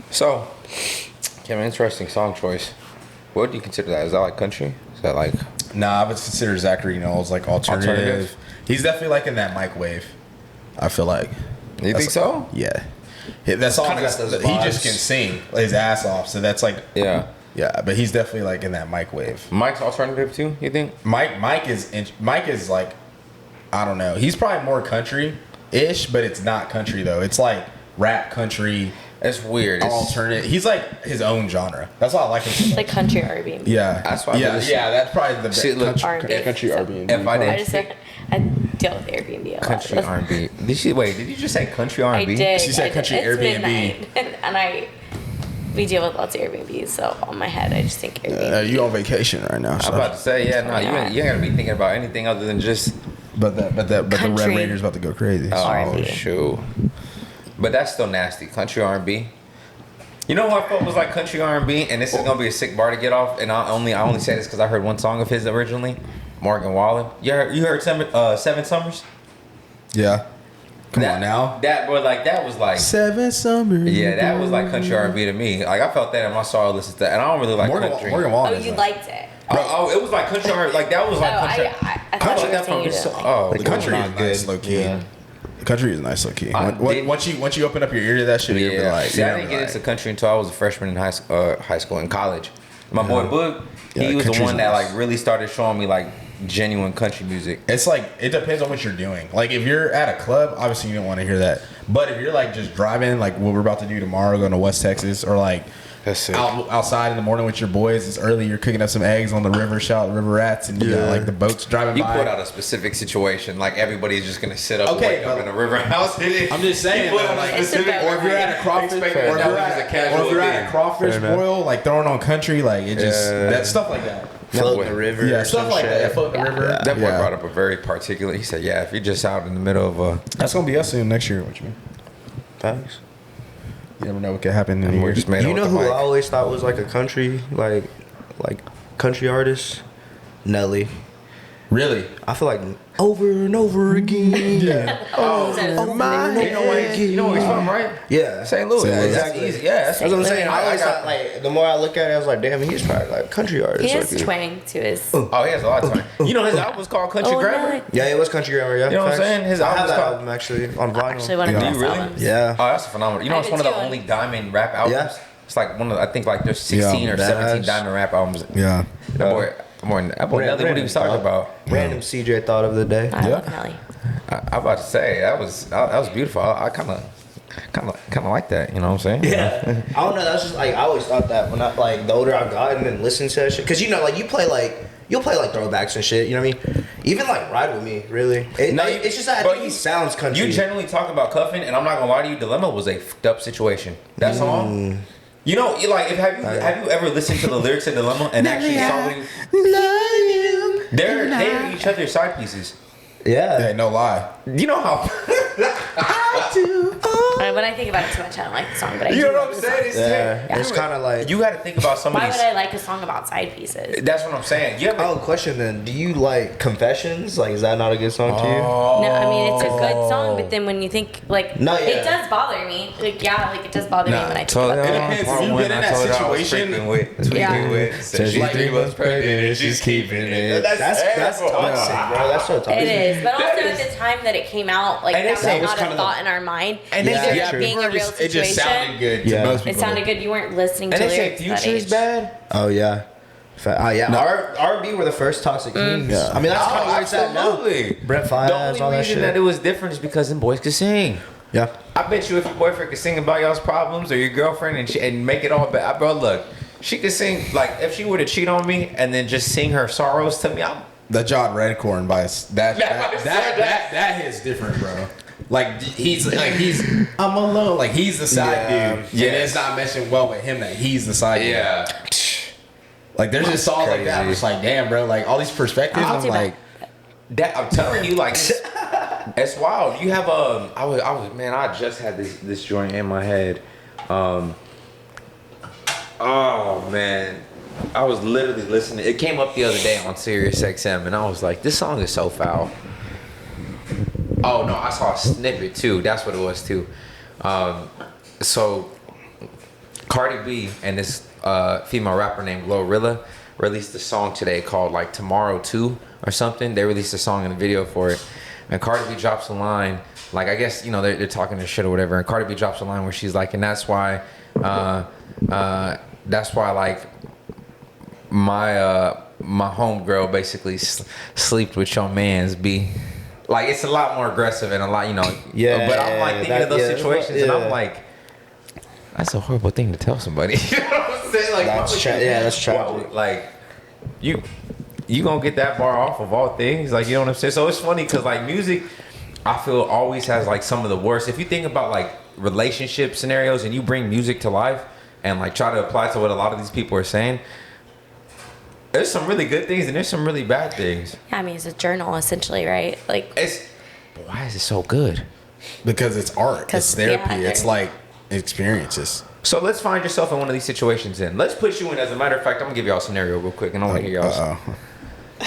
So, Kevin, interesting song choice. What do you consider that? Is that like country? Is that like... Nah, I would consider Zachary Knowles like alternative. He's definitely like in that microwave, I feel like. You think so? Yeah. That's all. Kinda got those He vibes. just can sing his ass off, so that's like... Yeah. Yeah, but he's definitely like in that microwave. Mike's alternative too, you think? Mike is like, I don't know. He's probably more country-ish, but it's not country though. It's like rap country. It's weird. It's Alternate. He's like his own genre. That's why I like him so much. Like country R&B. Yeah, That's why I Yeah, really- that's probably the best See, look, R&B. country R&B. If I I didn't just I deal with Airbnb a lot. country R&B. Did you just say country I R&B? did. She said country It's Airbnb. midnight, and we deal with lots of Airbnbs, so on my head I just think Airbnb. You on vacation right now? I'm So. about to say, yeah, no, Yeah. you ain't gotta be thinking about anything other than just... But the Red Country. Raiders about to go crazy. Oh, R&B. shoot. But that's still nasty. Country R&B. You know who I felt was like country R&B, and this is gonna be a sick bar to get off. And I only say this because I heard one song of his originally, Morgan Wallen. You heard Seven Summers? Yeah. Come on now. That was like 7 summers. yeah, that was like country R&B to me. Like I felt that in my soul. Listen to that, and I don't really like country. Morgan Wallen. Oh, is you like, liked it. Oh, it was like country R&B. Like that was like country. I thought you were saying you didn't like it. Oh, the country is nice, low key. Yeah. The country is nice, low key. I did- Once you open up your ear to that shit, you'll be like, See, I didn't get into country until I was a freshman in high school and college. My boy Boog, Yeah, he was the country's one that nice. like really started showing me like genuine country music. It's like, it depends on what you're doing. Like, if you're at a club, obviously you don't want to hear that. But if you're like just driving, like what we're about to do tomorrow, going to West Texas, or like That's it. outside in the morning with your boys, it's early, you're cooking up some eggs on the river, shout out the river rats, and you got like the boats driving You by. put out a specific situation, like everybody's just gonna sit up and Okay, wake up but- in a river house. I'm just saying, You put though, out a like, specific, It's a or if you're at a crawfish, Expect or if that you're was just a at, casual or if you're at thing. a crawfish Fair enough. boil, like throwing on country, like it just Yeah. that stuff like that. Float in the river. Yeah, or stuff some like shit. that. Float in the river. That boy Yeah. brought up a very particular. He said, "Yeah, if you're just out in the middle of a, That's gonna be us soon next year. What you mean? Facts. You never know what could happen in a we're year. just made You up know with who the I mic." always thought was like a country, like country artist? Nelly. Really? I feel like over and over again. Yeah. Oh my. You know where he's from, right? Yeah. St. Louis. St. Louis. That's Exactly. easy. Yeah, That's what I'm saying. I always got- thought, like, the more I look at it, I was like, damn, he's probably like a country artist. He has like, twang to his. Oh, he has a lot of time. You know his album was called Country Grammar. no. Yeah, it was country grammar. Yeah, You know what I'm facts. saying? His I have album's that called- album actually on vinyl. Actually, one of Yeah. the Do best you really? albums. Yeah. Oh, that's phenomenal. You know, I it's did one of the too. only diamond rap albums. Yeah. It's like one of the, I think like there's 16 Yeah, or 17 badass. diamond rap albums. Yeah. That boy Nelly, what he was talking about. Random CJ thought of the day. I Yeah. love Nelly. I'm about to say that was beautiful. I kind of like that. You know what I'm saying? Yeah. I don't know. That's just like I always thought that when I like the older I've gotten and listened to that shit. Cause you know, like you'll play like throwbacks and shit. You know what I mean? Even like Ride With Me, really. It's just that I But think he sounds country. You generally talk about cuffing, and I'm not gonna lie to you. Dilemma was a fucked up situation. That song. You know, like have you ever listened to the lyrics of Dilemma and actually saw what they're each other's side pieces. Yeah. Hey, no lie. You know how I when I think about it too much, I don't like the song, but I You do know what like I'm the song. saying? It's kind of like. You got to think about some of Why these. would I like a song about side pieces? That's what I'm saying. Yeah. Oh, question then. Do you like Confessions? Like, is that not a good song to you? No, I mean it's a good song, but then when you think like No, yeah. it does bother me. Like it does bother me when I think about it it. depends. If you get in that situation, said she 3 months pregnant and she's keeping it. That's toxic, bro. That's so toxic. It is, but also at the time that it came out, like And that they say was it was not a thought in our mind. And they Either say being a real situation. it just sounded good to most people. It sounded good. You weren't listening to And they say lyrics. That Future's age. bad. Oh yeah. Yeah. No. R&B were the first Toxic Kings. Yeah. I mean, that's kind of where it's at now. Absolutely. Brett The Favre, only all that reason shit. that it was different is because them boys could sing. Yeah. I bet you if your boyfriend could sing about y'all's problems or your girlfriend and make it all bad, bro, look, she could sing, like, if she were to cheat on me and then just sing her sorrows to me, The John Redcorn bias. That hits different, bro. Like he's I'm alone. Like he's the side dude. Yeah, and it's not mentioned well with him that he's the side dude. Like there's just songs like that. I'm just like, damn, bro. Like all these perspectives. I'm like, that I'm telling you, like, it's wild. You have I was man, I just had this joint in my head. Oh man, I was literally listening. It came up the other day on Sirius XM, and I was like, this song is so foul. Oh no, I saw a snippet too. That's what it was too. So Cardi B and this female rapper named Glorilla released a song today called like Tomorrow 2 or something. They released a song and a video for it. And Cardi B drops a line, like I guess, you know, they're talking their shit or whatever. And Cardi B drops a line where she's like, and that's why like my homegirl basically slept with your mans B. Like it's a lot more aggressive and a lot, you know. Yeah. But I'm like thinking of those situations and I'm like, that's a horrible thing to tell somebody. You know what I'm saying? Like, That's tragic. Like, you gonna get that bar off of all things? Like, you know what I'm saying? So it's funny because like music, I feel always has like some of the worst. If you think about like relationship scenarios and you bring music to life and like try to apply to what a lot of these people are saying, there's some really good things and there's some really bad things. Yeah, I mean it's a journal essentially, right? Like but why is it so good? because it's art. It's therapy. It's like experiences. So let's find yourself in one of these situations then. Let's put you in, as a matter of fact, I'm going to give y'all a scenario real quick, and I want to hear y'all.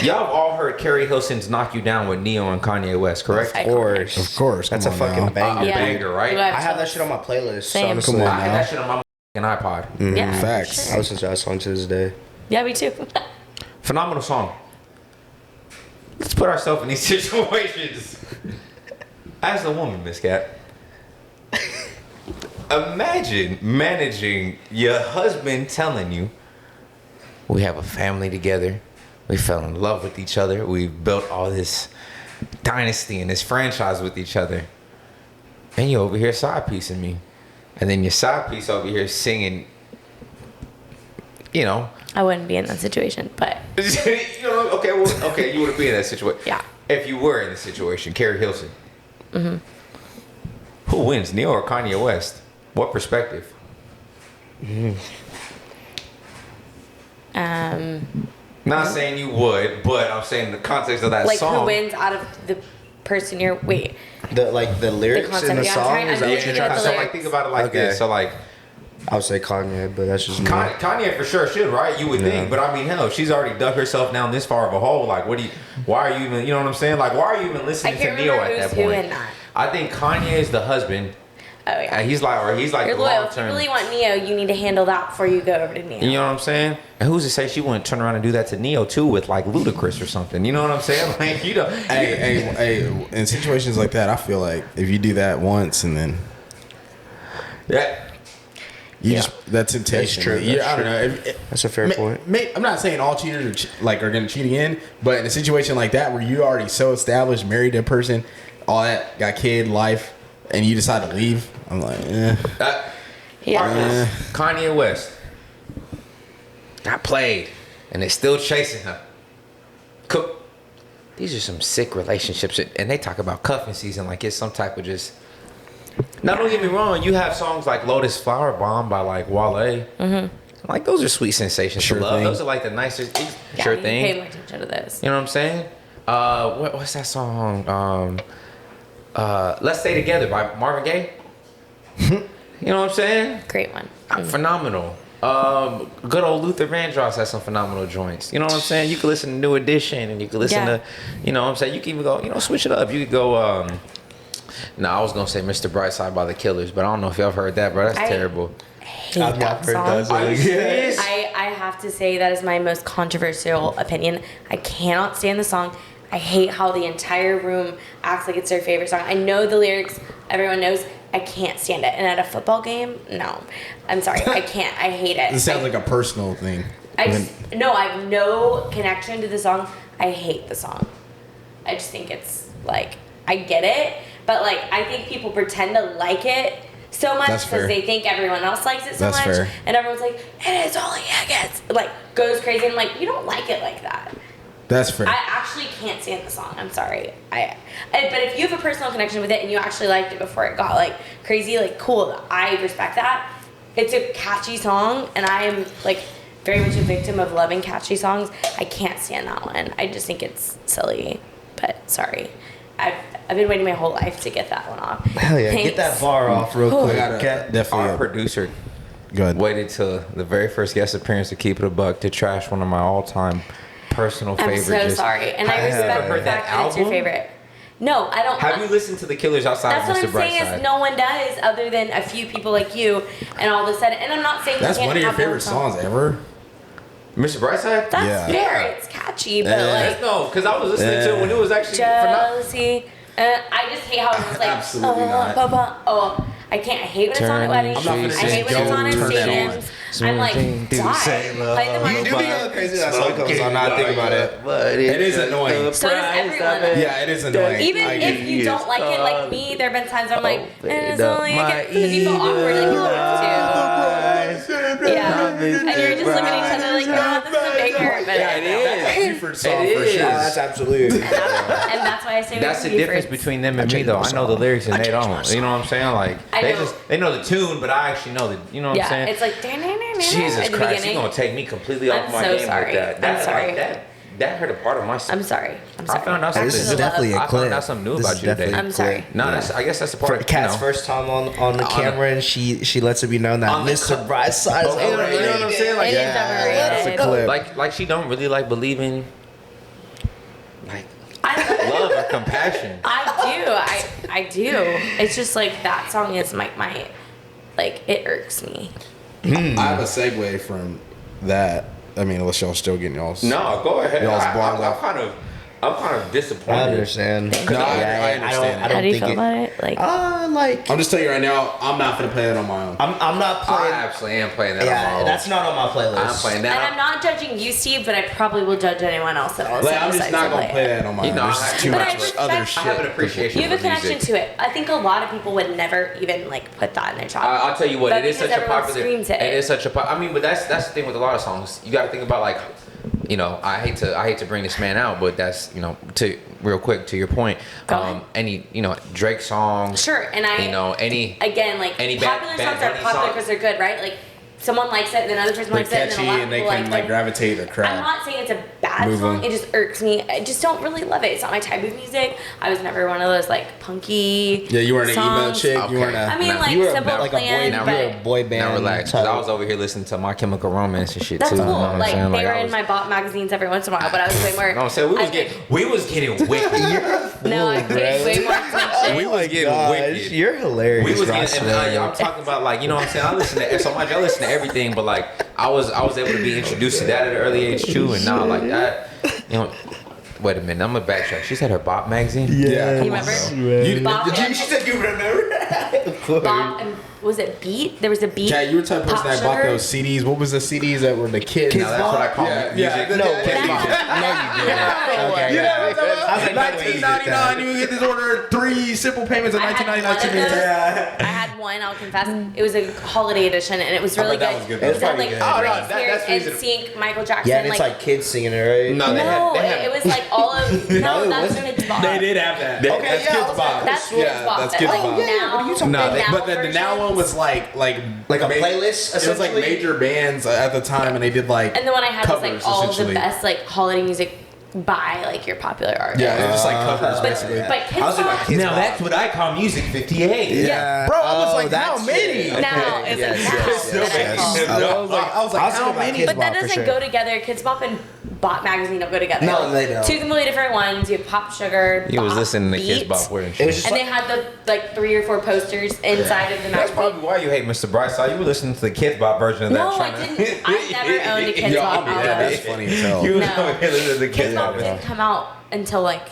Y'all have all heard Carrie Hilson's Knock You Down with Neo and Kanye West, correct? Of course. Of course. That's a fucking banger. Banger, right? I have that shit on my playlist. Same. Honestly. Come on I had now. that shit on my iPod. Mm, Yeah, facts. I listen to that song to this day. Yeah, me too. Phenomenal song. Let's put ourselves in these situations. As a woman, Miss Cat, imagine managing your husband telling you, we have a family together, we fell in love with each other, we've built all this dynasty and this franchise with each other, and you over here side piecing me, and then your side piece over here singing, you know. I wouldn't be in that situation, but You know, okay, you would be in that situation. Yeah. If you were in the situation, Carrie Hilson. Mm-hmm. Who wins, Neo or Kanye West? What perspective? Not saying you would, but I'm saying the context of that like song. who wins out of the person you're The lyrics concept, in the yeah, I'm song. trying- Is I'm that what thinking you're about trying to the say? So like think about it like Okay. this. So like I would say Kanye, but that's just me. Kanye for sure should, right? You would think, but I mean, hell, she's already dug herself down this far of a hole. Like, why are you even? You know what I'm saying? Like, why are you even listening I to can't Neo remember at that who's who point? in that. I think Kanye is the husband. Oh yeah. And he's like You're the loyal. long If you term. really want Neo, you need to handle that before you go over to Neo. You know what I'm saying? And who's to say she wouldn't turn around and do that to Neo too with like Ludacris or something? You know what I'm saying? Like you know. Hey, in situations like that, I feel like if you do that once and then Yeah. that's temptation. That's true, that's I don't know. That's a fair point. I'm not saying all cheaters are going to cheat again, but in a situation like that where you already so established, married to a person, all that, got kid, life, and you decide to leave, I'm like, Yeah. Kanye West got played, and they're still chasing her. These are some sick relationships, and they talk about cuffing season like it's some type of just. Now, don't get me wrong. You have songs like "Lotus Flower Bomb" by like Wale. Mm-hmm. Like those are sweet sensations to love. Those are like the nicest sure you thing. Pay more attention to those. You know what I'm saying? What's that song? "Let's Stay Together" by Marvin Gaye. You know what I'm saying? Great one. Phenomenal. Good old Luther Vandross has some phenomenal joints. You know what I'm saying? You can listen to New Edition, and you can listen to, you know what I'm saying? You can even go, switch it up. You could go, I was going to say Mr. Brightside by the Killers, but I don't know if y'all have heard that, bro. That's terrible. I've not heard that song. Are you serious? I have to say that is my most controversial opinion. I cannot stand the song. I hate how the entire room acts like it's their favorite song. I know the lyrics. Everyone knows. I can't stand it. And at a football game, no. I'm sorry. I can't. I hate it. It sounds like a personal thing. I have no connection to the song. I hate the song. I just think it's like, I get it. But like, I think people pretend to like it so much because they think everyone else likes it so much. Fair. And everyone's like, it is only Higgins. Like, goes crazy. And like, you don't like it like that. That's fair. I actually can't stand the song. I'm sorry. But if you have a personal connection with it and you actually liked it before it got like crazy, like cool, I respect that. It's a catchy song, and I am like very much a victim of loving catchy songs. I can't stand that one. I just think it's silly. But sorry, I've been waiting my whole life to get that one off. Hell yeah, get that bar off real quick. Definitely. Our producer waited till the very first guest appearance to Keep It a Buck to trash one of my all-time personal favorites. I'm so sorry, and I respect the fact that it's your favorite. No, I don't. Have you listened to the Killers outside of Mr. Brightside? That's what I'm saying is no one does, other than a few people like you, and all of a sudden. And I'm not saying that's one of your favorite songs ever. Mr. Brightside? That's fair. It's catchy, but like no, because I was listening to it when it was actually jealousy. I just hate how it was like absolutely not. I can't. I hate when it's on at weddings. I hate when it's on in stadiums. I'm like, why? You do be going crazy that song comes on. Not think about it, but it is annoying. So does everyone. Yeah, it is annoying. Even if you don't like it, like me, there have been times where I'm like, it's only because you feel awkward, like you have to. Yeah, and you're just looking at each other like, no, this is a banger. But yeah, it is. Buford song for sure. That's absolutely. And that's why I say that's the difference between them and me, though. I know the lyrics and they don't. You know what I'm saying? Like they know the tune, but I actually know the. You know what I'm saying? Yeah, it's like. Jesus Christ, you're gonna take me completely off my game with that. I'm sorry. That hurt a part of my. I'm sorry. I found out something. This is definitely a clip. I found out something new about you today. I'm sorry. No, I guess that's the part of Kat's first time on the camera, and she lets it be known that Mr. Brightside is overrated. You know what I'm saying? Like, that's a clip. Like she don't really like believing. Like love or compassion. I do. It's just like that song is my like it irks me. I have a segue from that. I mean, unless y'all still getting y'all's. No, go ahead. Y'all's I'm kind of disappointed. I understand. No, I understand. How do you feel about it? Like, I'm just telling you right now, I'm not gonna play it on my own. I'm not playing. I absolutely am playing that on my own. That's not on my playlist. I'm playing that. And I'm not judging you, Steve, but I probably will judge anyone else that also I'm just not gonna play that on my own. There's too much other shit. I have an appreciation. You have a connection to it. I think a lot of people would never even like put that in their top. I'll tell you what, it is such a popular. It is such a. I mean, but that's the thing with a lot of songs. You got to think about like. You know, I hate to bring this man out, but that's to real quick to your point. Any Drake songs. Sure, and any popular songs are popular because they're good, right? Like someone likes it, and then another person likes it, and then a lot of people like it. Like gravitate the crowd. I'm not saying it's a bad song. It just irks me. I just don't really love it. It's not my type of music. I was never one of those like punky. Yeah, you weren't an emo chick. Okay. You weren't. You were Simple Plan. You were a boy band. Now relax, because I was over here listening to My Chemical Romance and shit too. That's cool. You know what like I'm they were in my bot magazines every once in a while, but I was way more. No, I'm saying we was getting wicked. No, I'm getting way more attention. We was getting wicked. You're hilarious. We was getting. I'm talking about like you know what I'm saying. I listen to everything, but like. I was able to be introduced to that at an early age too, and now like that, Wait a minute, I'm gonna backtrack. She said her Bop magazine. Yeah, you remember? She said you remember. Bop and was it Beat? There was a Beat. Yeah, you were the type of person that bought those CDs. What was the CDs that were the kids? No, that's what I call music. No, Kids Bop. No, you didn't. Okay, I was like, $19.99. You get this order 3 simple payments of $19.99. I had one. I'll confess. It was a holiday edition, and it was really good. That was good. It was like good. NSYNC, Michael Jackson. Yeah, and it's like kids singing it, right? No, it was like all of. No, that's Kids Bop. They did have that. Okay, that's Kids Bop. That's Kids Bop. That's Kids Bop. What are you talking about? But the now one was like a playlist. It was like major bands at the time, and they did like. And the one I had was like all of the best like holiday music by like your popular artist. Yeah, they're just like covers basically. But Kids Bop, Now that's what I call music 58. Yeah. Bro, I was like, how many? now it's I was like, how many? But that doesn't go together. Kids Bop and Bop Magazine don't go together. No, they don't. Two completely different ones. You have Pop Sugar. You was Bop, listening to Beat, Kids Bop wearing It was shoes. just and they had the like 3 or 4 posters inside of the That's magazine. probably why you hate Mr. Brightside. You were listening to the Kids Bop version of that. No, I didn't. I never owned a Kids Bop album. That's funny as hell. You was No. over here listening to the Kids Kids Bop Bop. didn't come out until like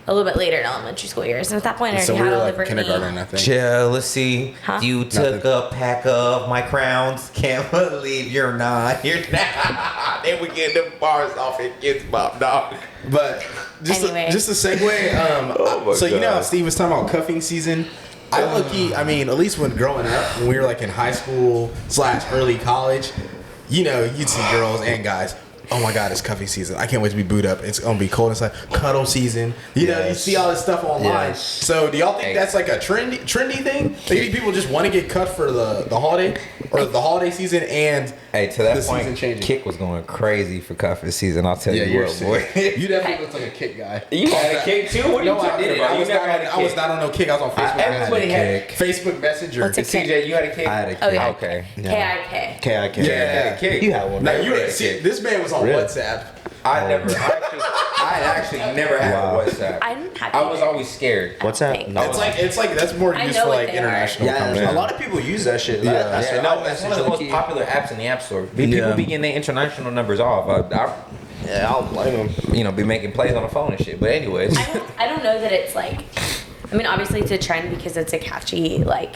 a little bit later in elementary school years, and at that point I So already we had were all like the kindergarten, I think. Jealousy. Huh? You took a pack of my crowns. Can't believe you're not here now. Then we get the bars off in Kids Bop, dog. But just Anyway. just a segue. my So you know how God. Steve was talking about cuffing season. I low-key, I mean, at least when growing up, when we were like in high school / early college, you know, you'd see girls and guys. Oh my God, it's cuffing season. I can't wait to be booed up. It's gonna be cold inside. Cuddle season. You know, you see all this stuff online. Yes. So do y'all think that's like a trendy thing? Maybe people just want to get cut for the holiday or the holiday season and Hey, to that the season point, changing. Kick was going crazy for cuffing season. I'll tell Yeah, you you're what, sick. boy. You definitely look like a Kick guy. You had a Kick too? What are you No, I talking didn't. about? I You was never not had a I was Kick. not on no Kick. I was on Facebook. Everybody had Facebook Messenger. What's a CJ, you had a Kick? I had a Kick. Oh yeah. Okay. KIK. KIK. Yeah. Kick. You had one. Now right? you were, see, this man was on Really? WhatsApp. I actually never had Wow. a WhatsApp. I didn't have. I was either. always scared. What's that? Thanks. No. It's like that's more I used know for what like they are. international Yeah, conversation. a lot of people use that shit. Yeah. That's Yeah, what no, I it's one of the message most Loki. popular apps in the App Store. People Yeah. be getting their international numbers off. Yeah, I don't blame them. You know, be making plays on the phone and shit. But anyways, I don't know that it's like. I mean, obviously it's a trend because it's a catchy like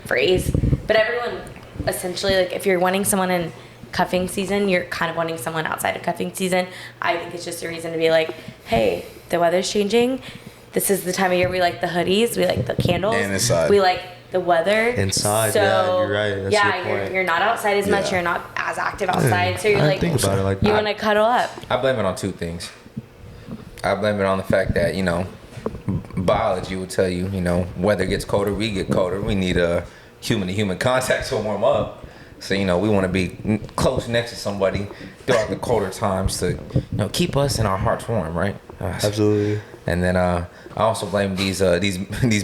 phrase, but everyone essentially like if you're wanting someone in cuffing season, you're kind of wanting someone outside of cuffing season. I think it's just a reason to be like, hey, the weather's changing. This is the time of year we like the hoodies, we like the candles, And inside. we like the weather. Inside, so, yeah, you're right. That's yeah, your point. you're not outside as much. Yeah. You're not as active outside, so you're I like, didn't think about it like you that. want to cuddle up. I blame it on two things. I blame it on the fact that, you know, biology will tell you, you know, weather gets colder, we get colder. We need a human-to-human contact to warm up. So, you know, we want to be close next to somebody throughout the colder times to, you know, keep us and our hearts warm, right? Absolutely. And then I also blame these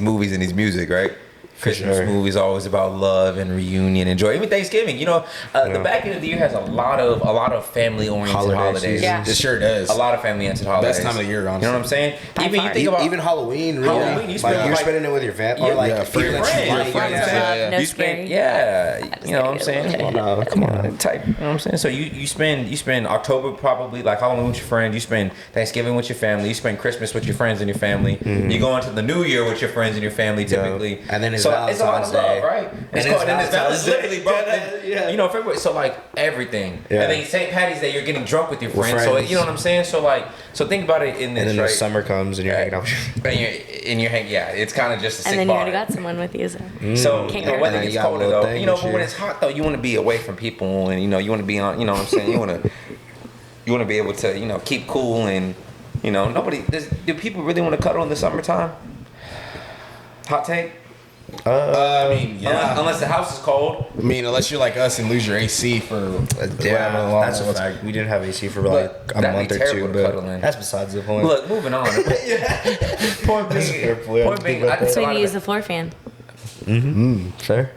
movies and these music, right? Christmas sure. movies always about love and reunion and joy. Even Thanksgiving, you know, the back end of the year has a lot of family oriented holidays. Yeah. It sure does. A lot of family oriented holidays. Best time of the year, You honestly. know what I'm saying? By Even far. you think about Even Halloween, really. Halloween, you spend like you're like- spending it with your family, Yeah, or like yeah, people your that friends, you your like. friends. Yeah. No you scary. spend, yeah, you know what I'm saying? Come on, come on. Type, you know what I'm saying? So you spend October probably like Halloween with your friends. You spend Thanksgiving with your family. You spend Christmas with your friends and your family. You go into the New Year with your friends and your family typically. And then it's so it's a lot of Valentine's Day. love, right? And It's it's called, and it's Valentine's Day. literally, bro. Yeah. You know, February. So like everything. Yeah. And then St. Patty's Day, you're getting drunk with your With friends. So friends. you know what I'm saying? So like, so think about it in this, And then right? the summer comes and you're hanging out with your And you're hanging. Yeah, it's kind of just a sick And then you bar. already got someone with you. So. So Can't you know, go weather wrong. gets You got a colder little though. thing You know, with but you. when it's hot though, you want to be away from people, and you know, you want to be on. You know what I'm saying? You want to be able to, you know, keep cool and, you know, do people really want to cuddle in the summertime? Hot take? I mean, yeah. Unless the house is cold. I mean, unless you're like us and lose your AC for Yeah, whatever long that's a it was. fact. We didn't have AC for like But a that'd month be or terrible two, to but cuddle in. that's besides the point. Look, moving on. Point being, point being, I think So a we lot need to of use the floor fan. Fair.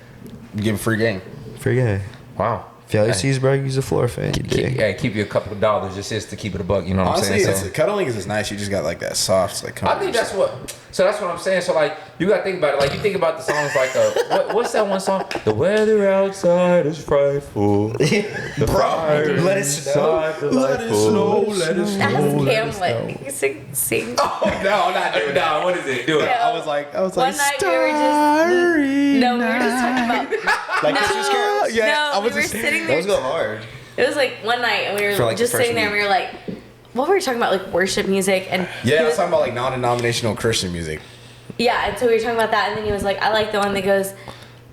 Give a free game. Free game. wow. If y'all ACs, bro, use a floor fan. You dig? Keep you a couple of dollars just to keep it a buck. You know what Honestly, I'm saying? So- cuddling is just nice. You just got like that soft, like. I think that's what. So that's what I'm saying. So like, you gotta think about it. Like you think about the songs like what's that one song? The weather outside is frightful. The fire let it snow. inside delightful. Let it That's Hamlet. Sing. Oh no, I'm not doing that. No, what is it? Do it. Yeah. I was like, One night we were just no, we were just talking about Like Christmas carols? Yeah, no, I we was were just- sitting there. Those go hard. It was like one night, and we were For, like, the just first sitting there, and week. we were like, what were we talking about? Like worship music, and Yeah, I he was was- talking about like non-denominational Christian music. yeah, and so we were talking about that, and then he was like, I like the one that goes.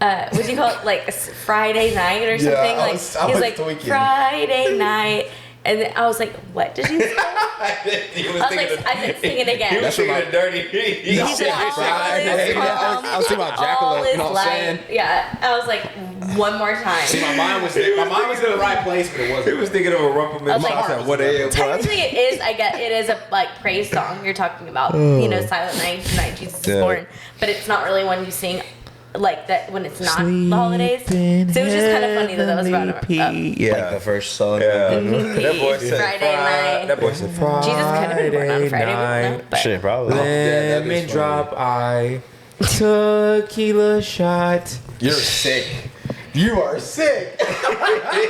What do you call it? Like Friday night or something? I like was he's like tweaking. Friday night, And then I was like, what did you say? I said, sing it again. He was singing a dirty. He said, I was thinking about Jackalope, you know what I'm saying? Yeah, I was like, one more time. See, my mind was in the right place, but it wasn't. He was thinking of a rump. What technically it is. I get it is a praise song you're talking about. Silent Night, Tonight Jesus is Born, but it's not really one you sing like that when it's not the holidays. So it was just kind of funny that was about like the first song. Yeah. That boy said Friday night. That boy said Friday. Jesus could have been born on Friday. Night. But Shit, probably. Lemon drop eye. Tequila shot. You're sick. You are sick.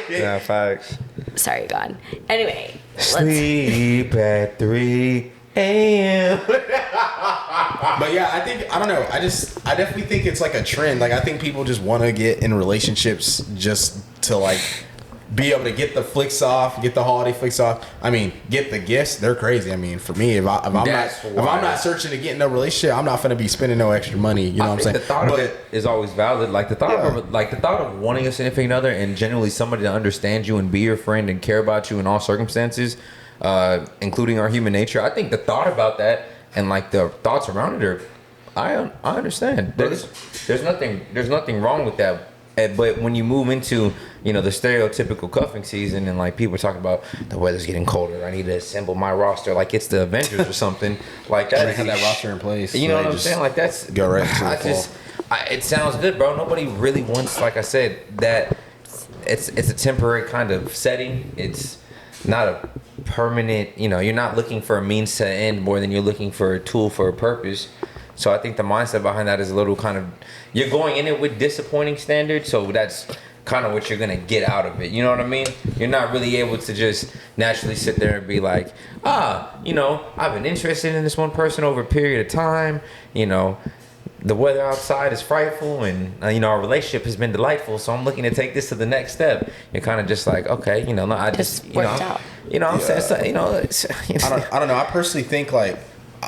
Yeah, facts. Sorry, God. Anyway, Sleep at 3 a.m. But yeah, I don't know. I definitely think it's like a trend. Like I think people just want to get in relationships just to like be able to get the flicks off, get the holiday flicks off. I mean, get the gifts. They're crazy. I mean, for me, if I'm not searching to get in a relationship, I'm not gonna be spending no extra money. You know what I'm saying? The thought of it is always valid. Like the thought of wanting a significant other and generally somebody to understand you and be your friend and care about you in all circumstances, including our human nature. I think the thought about that and like the thoughts around it are, I understand. There's nothing wrong with that. But when you move into, the stereotypical cuffing season and like people talking about the weather's getting colder, I need to assemble my roster like it's the Avengers or something like that. They have that roster in place. You know what I'm saying? Like that's go right into the fall. It sounds good, bro. Nobody really wants, like I said, that it's a temporary kind of setting. It's not a permanent. You're not looking for a means to end more than you're looking for a tool for a purpose. So I think the mindset behind that is a little kind of, you're going in it with disappointing standards, so that's kind of what you're going to get out of it. You know what I mean? You're not really able to just naturally sit there and be like, I've been interested in this one person over a period of time. The weather outside is frightful and, our relationship has been delightful, so I'm looking to take this to the next step. You're kind of just like, okay, I just worked out. I'm saying, so, I don't know. I personally think like,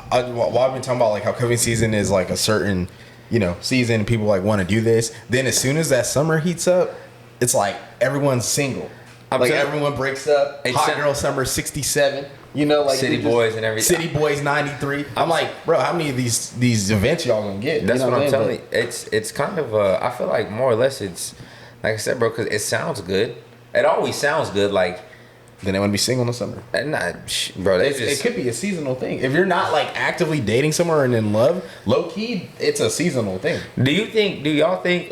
while I've been talking about like how cuffing season is like a certain, season and people like want to do this, then as soon as that summer heats up, it's like everyone's single. Everyone breaks up. Hot girl summer 67. Like City Boys and everything. City Boys 93. I'm like, bro, how many of these events y'all gonna get? That's what I'm telling you. It's kind of I feel like more or less it's like I said, bro, because it sounds good. It always sounds good. Like then they want to be single in the summer. And bro, it could be a seasonal thing. If you're not like actively dating someone and in love, low key, it's a seasonal thing. Do y'all think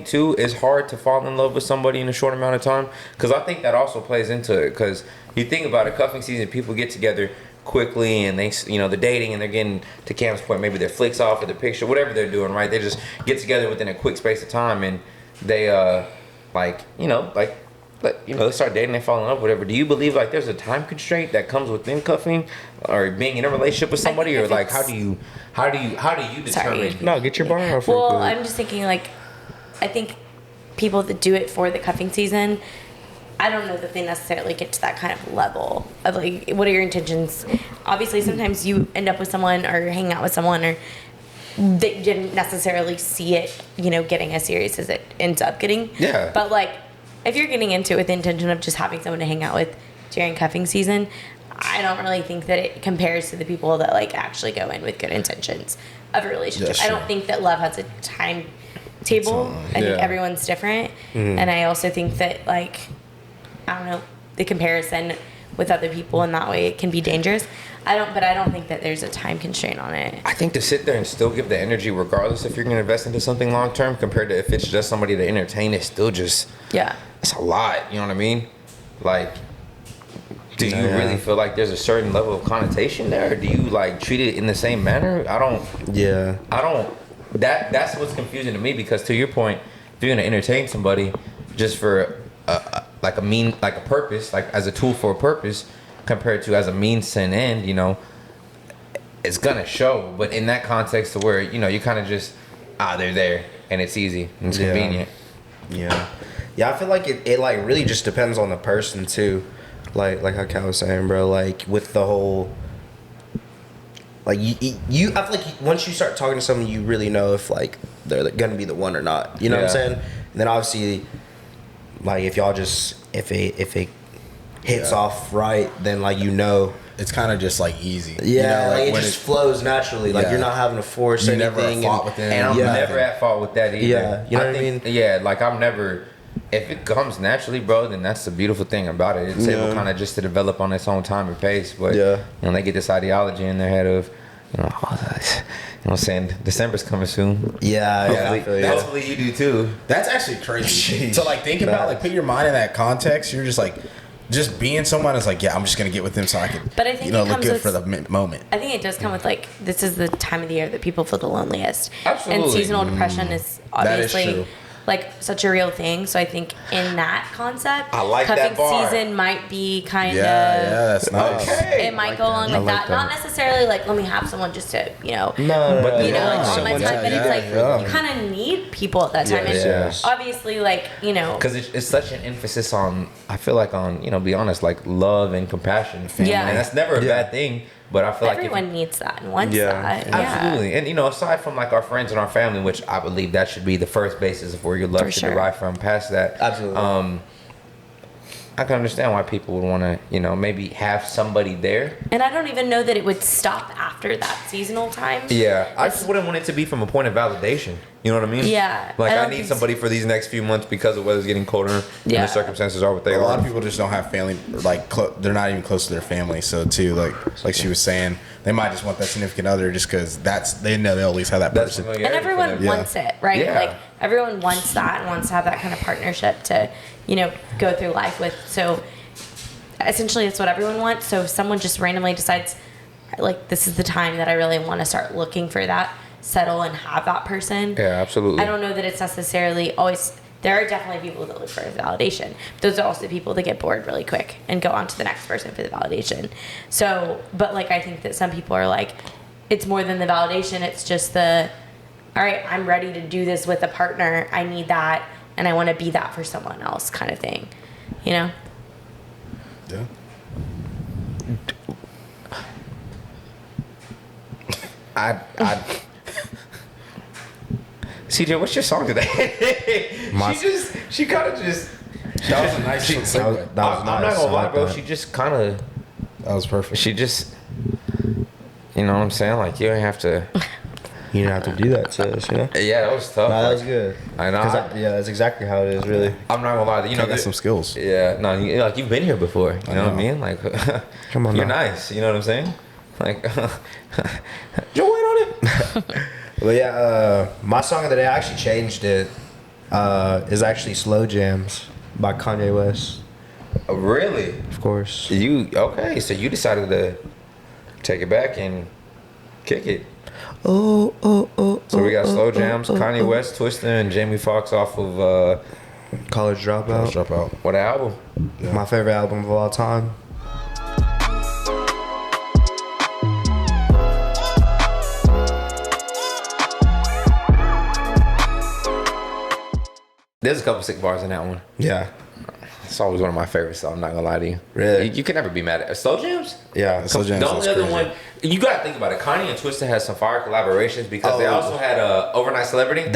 too it's hard to fall in love with somebody in a short amount of time? Because I think that also plays into it. Because you think about it, cuffing season, people get together quickly and they, they're dating and they're getting to Cam's point, maybe their flicks off or the picture, whatever they're doing, right? They just get together within a quick space of time and they they start dating, they fall in love, whatever. Do you believe like there's a time constraint that comes within cuffing or being in a relationship with somebody, or like how do you determine? Sorry. No, get your bar off. Well, I'm just thinking like, I think people that do it for the cuffing season, I don't know that they necessarily get to that kind of level of like, what are your intentions? Obviously, sometimes you end up with someone or hang out with someone or that you didn't necessarily see it, getting as serious as it ends up getting. Yeah. But like, if you're getting into it with the intention of just having someone to hang out with during cuffing season, I don't really think that it compares to the people that like actually go in with good intentions of a relationship. I don't think that love has a timetable. I think everyone's different. Mm-hmm. And I also think that like, I don't know, the comparison with other people in that way, it can be dangerous. I don't think that there's a time constraint on it. I think to sit there and still give the energy regardless if you're going to invest into something long term compared to if it's just somebody to entertain, it's still just, it's a lot, you know what I mean? Like, do you really feel like there's a certain level of connotation there? Or do you like treat it in the same manner? That's what's confusing to me, because to your point, if you're going to entertain somebody just for a purpose, like as a tool for a purpose, compared to as a means to an end, it's gonna show. But in that context to where, you kind of just, they're there and it's easy and it's convenient. Yeah, I feel like it like really just depends on the person too. Like how Cal was saying, bro, like with the whole, like you I feel like once you start talking to someone, you really know if like they're gonna be the one or not. You know what I'm saying? And then obviously, like if y'all just if a hits off right, then like it's kind of just like easy. Yeah, you know, like it just flows naturally. Like you're not having to force anything. Never at fault with them. And I'm never at fault with that either. Yeah, you know what I mean? Yeah, like I'm never. If it comes naturally, bro, then that's the beaubeautiful thing about it. It's able kind of just to develop on its own time and pace. But they get this ideology in their head of, you know what I'm saying, December's coming soon. Yeah, hopefully you do too. That's actually crazy. So like think about like put your mind in that context. You're just like. Just being someone is like, yeah, I'm just gonna get with them so I can, but I think look good for the moment. I think it does come with like this is the time of the year that people feel the loneliest. Absolutely. And seasonal depression is obviously true. like such a real thing. So I think in that concept, I like cuffing that bar. season might be kind of that's nice. Okay. It might go along with that. Not necessarily like let me have someone just to but like all my time, but it's like you kind of need people at that time. And obviously, like because it's such an emphasis on. I feel like on be honest, like love and compassion, family, and that's never a bad thing. But I feel everyone needs that and wants that. Absolutely. And aside from like our friends and our family, which I believe that should be the first basis of where your love should derive from. Past that, absolutely. I can understand why people would want to, maybe have somebody there. And I don't even know that it would stop after that seasonal time. Yeah, I just wouldn't want it to be from a point of validation. You know what I mean? Yeah. Like I need somebody for these next few months because the weather's getting colder and the circumstances are what they are. A lot of people just don't have family, like they're not even close to their family. So too, like she was saying, they might just want that significant other just because they know they always have that person. And everyone wants it, right? Yeah. Like everyone wants that and wants to have that kind of partnership to, go through life with. So essentially it's what everyone wants. So if someone just randomly decides like this is the time that I really want to start looking for that, settle and have that person. Yeah, absolutely. I don't know that it's necessarily always. There are definitely people that look for validation. Those are also people that get bored really quick and go on to the next person for the validation. So, but like I think that some people are like, it's more than the validation. It's just all right, I'm ready to do this with a partner. I need that, and I want to be that for someone else, kind of thing. Yeah. CJ, what's your song today? she kind of just. That was a nice segue. I'm not gonna lie, bro. She just kind of. That was perfect. She just. You know what I'm saying? Like you don't have to. You don't have to do that to us, Yeah, that was tough. Nah, that was good. I know. That's exactly how it is, really. I'm not gonna lie. You know, got some skills. Yeah, no, like you've been here before. You know what I mean? Like, come on, you're nice. You know what I'm saying? Like, Joe, wait on it. Well, yeah, my song of the day, I actually changed it. Is actually "Slow Jams" by Kanye West. Really? Of course. So you decided to take it back and kick it. So we got Slow Jams, Kanye West, Twista, and Jamie Foxx off of College Dropout. What album? Yeah. My favorite album of all time. There's a couple sick bars in that one. Yeah. It's always one of my favorites, so I'm not gonna lie to you. Really? You can never be mad at it. Slow Jams? Yeah, Slow Jams. The only other one, you gotta think about it. Kanye and Twista has some fire collaborations because they also had Overnight Celebrity.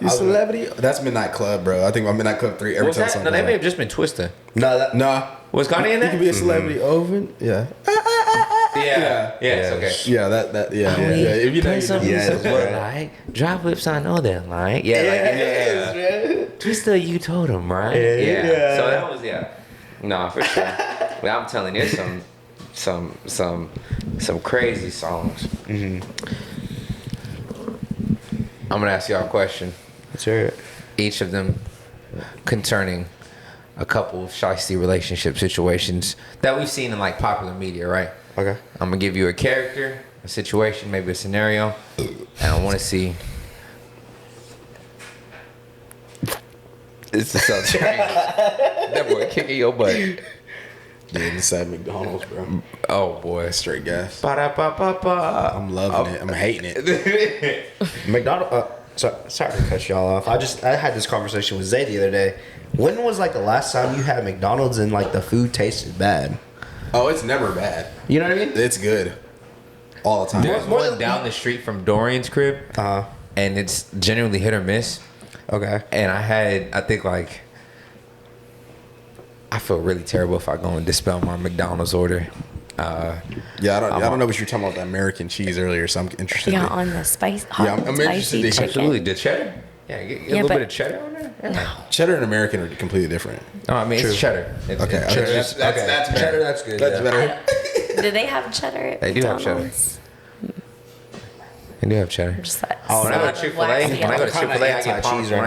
Celebrity? That's Midnight Club, bro. I think on Midnight Club 3 every time something. No, they may have just been Twista. No. Was Kanye in that? You can be a celebrity over. Yeah. Yeah. It's okay. Yeah, that. If you know, like drop whips, I know that, like Twista, you told him, right? Yeah. So that was Nah, for sure. But I'm telling you, there's some crazy songs. Mm-hmm. I'm gonna ask y'all a question. Let's hear it. Each of them concerning a couple of shiesty relationship situations that we've seen in like popular media, right? Okay. I'm gonna give you a character, a situation, maybe a scenario, and I want to see. It's the subject. That boy kicking your butt. Yeah, inside McDonald's, bro. Oh boy, Straight gas. Ba-da-ba-ba-ba. I'm loving it. I'm hating it. McDonald's. Sorry to cut y'all off. I had this conversation with Zay the other day. When was like the last time you had McDonald's and like the food tasted bad? Oh, it's never bad. You know what I mean? It's good. All the time. There's one down the street from Dorian's crib, and it's generally hit or miss. Okay. And I think like I feel really terrible if I go and dispel my McDonald's order. I don't know what you're talking about, the American cheese earlier, so I'm interested. Yeah, on the spice. I'm interested to chicken. Absolutely, the cheddar. Yeah, get a little bit of cheddar on there. Yeah. No. Cheddar and American are completely different. No, I mean it's cheddar. It's cheddar. That's better. Cheddar, that's good. That's better. Do they have cheddar at They do have cheddar. McDonald's? They do have cheddar. When I go to Chick-fil-A, I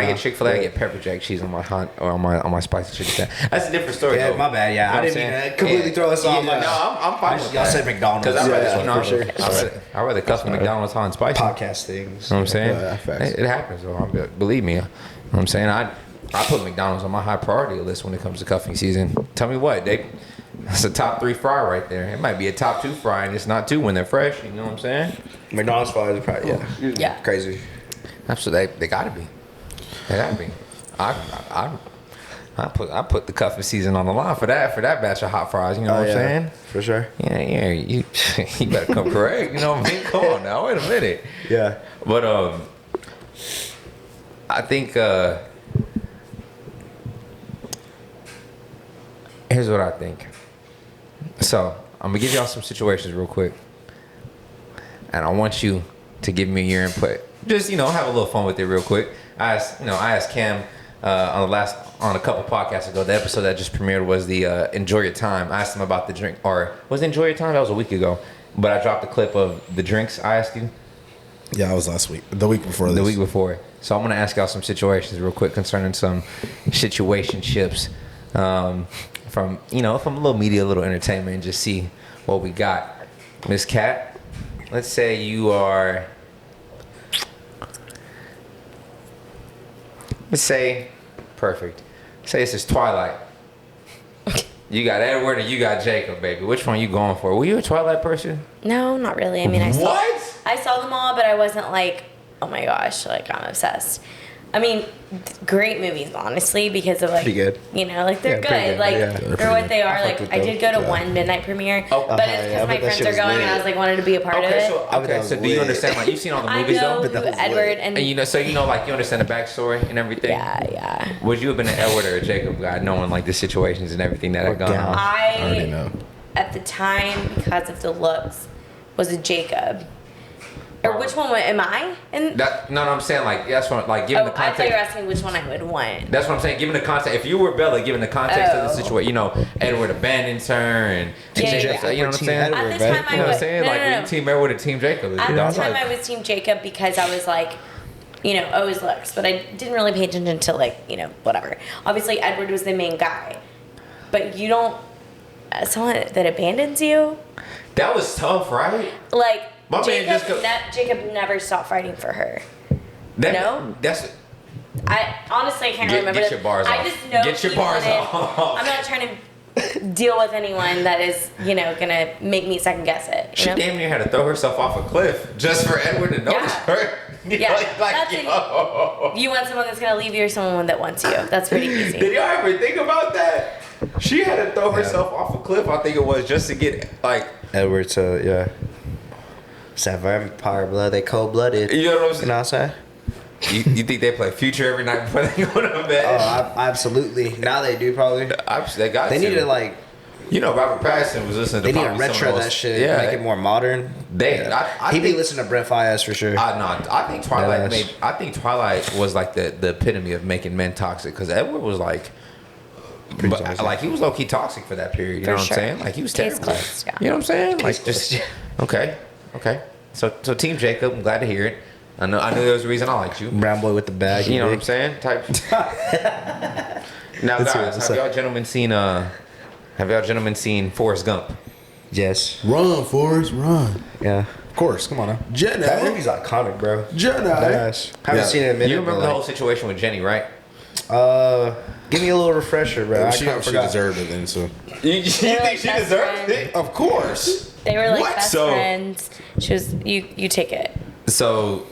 get Chick-fil-A, I get pepper jack cheese on my hot or on my spicy chicken. That's a different story. Yeah, though. my bad. Yeah, I didn't mean to completely throw us off. No, I'm fine with Y'all that. said McDonald's. Because for sure. I'd rather cuss McDonald's hot and spicy. Podcast things. You know what I'm saying? Yeah, facts. It happens, though. Believe me. You know what I'm saying? I put McDonald's on my high priority list when it comes to cuffing season. Tell me what, that's a top 3 fry right there. It might be a top 2 fry, and it's not 2 when they're fresh. You know what I'm saying? McDonald's fries are probably, Yeah. crazy. Absolutely, they gotta be. They gotta be. I put the cuffing season on the line for that batch of hot fries. You know what I'm saying? For sure. Yeah. You better come correct. You know what I mean? Come on now. Wait a minute. Yeah. But I think here's what I think. So I'm gonna give y'all some situations real quick, and I want you to give me your input. Just have a little fun with it real quick. I asked Cam on a couple podcasts ago. The episode that just premiered was the Enjoy Your Time. I asked him about the drink, or was it Enjoy Your Time? That was a week ago. But I dropped a clip of the drinks I asked you. Yeah, it was last week. The week before this. The week before. So I'm gonna ask y'all some situations real quick concerning some situationships. From a little media, a little entertainment, and just see what we got. Miss Cat, let's say you are. Let's say, perfect. Say this is Twilight. You got Edward and you got Jacob, baby. Which one you going for? Were you a Twilight person? No, not really. I mean, I saw them all, but I wasn't like, oh my gosh, like I'm obsessed. I mean, great movies, honestly, because of pretty good. They're good. Like they're what they are. Like I did go to one midnight premiere, but it's because my friends are going, and I was like wanted to be a part of it. So do you understand? Like you've seen all the movies though. I know who Edward and you understand the backstory and everything. Yeah. Would you have been an Edward or a Jacob guy, knowing like the situations and everything that had gone on? I already know. At the time, because of the looks, was a Jacob. Or which one am I? No, I'm saying like that's what given the context. I thought you were asking which one I would want. That's what I'm saying. Given the context, if you were Bella, given the context of the situation, Edward abandons her and Jacob. You know what I'm saying? At this time, you know what I'm saying? Were you Team Edward or Team Jacob? At the time, I was Team Jacob because I was like, always looks, but I didn't really pay attention to whatever. Obviously, Edward was the main guy, but you don't someone that abandons you. That was tough, right? Jacob never stopped fighting for her. I honestly can't remember. Get your bars off. I just know get your bars off. I'm not trying to deal with anyone that is, gonna make me second guess it. She damn near had to throw herself off a cliff just for Edward to notice her. You want someone that's gonna leave you or someone that wants you. That's pretty easy. Did y'all ever think about that? She had to throw herself off a cliff, I think it was, just to get Edward to It's that vampire blood. They cold blooded. You know what I'm saying? You know what I'm saying? You think they play Future every night before they go to bed? Oh, absolutely. Now they do probably. They need to Robert Pattinson was listening to. They need to retro that shit. Yeah, make it more modern. He'd be listening to Brent Faiyaz for sure. I think Twilight I think Twilight was like the epitome of making men toxic, because Edward was he was low key toxic for that period. You know what I'm saying? Like he was terrible. Closed, yeah. You know what I'm saying? Okay. So Team Jacob, I'm glad to hear it. I knew there was a reason I liked you. Brown boy with the bag. You know what I'm saying? Now, guys, have y'all gentlemen seen Forrest Gump? Yes. Run, Forrest, run. Yeah. Of course. Come on now. Jenny. That movie's iconic, bro. Jenny. Yes. Haven't seen it in a minute. You remember the whole situation with Jenny, right? Give me a little refresher, bro. She deserved it then, so. You think she deserved it? Of course. They were best friends. She was you take it. So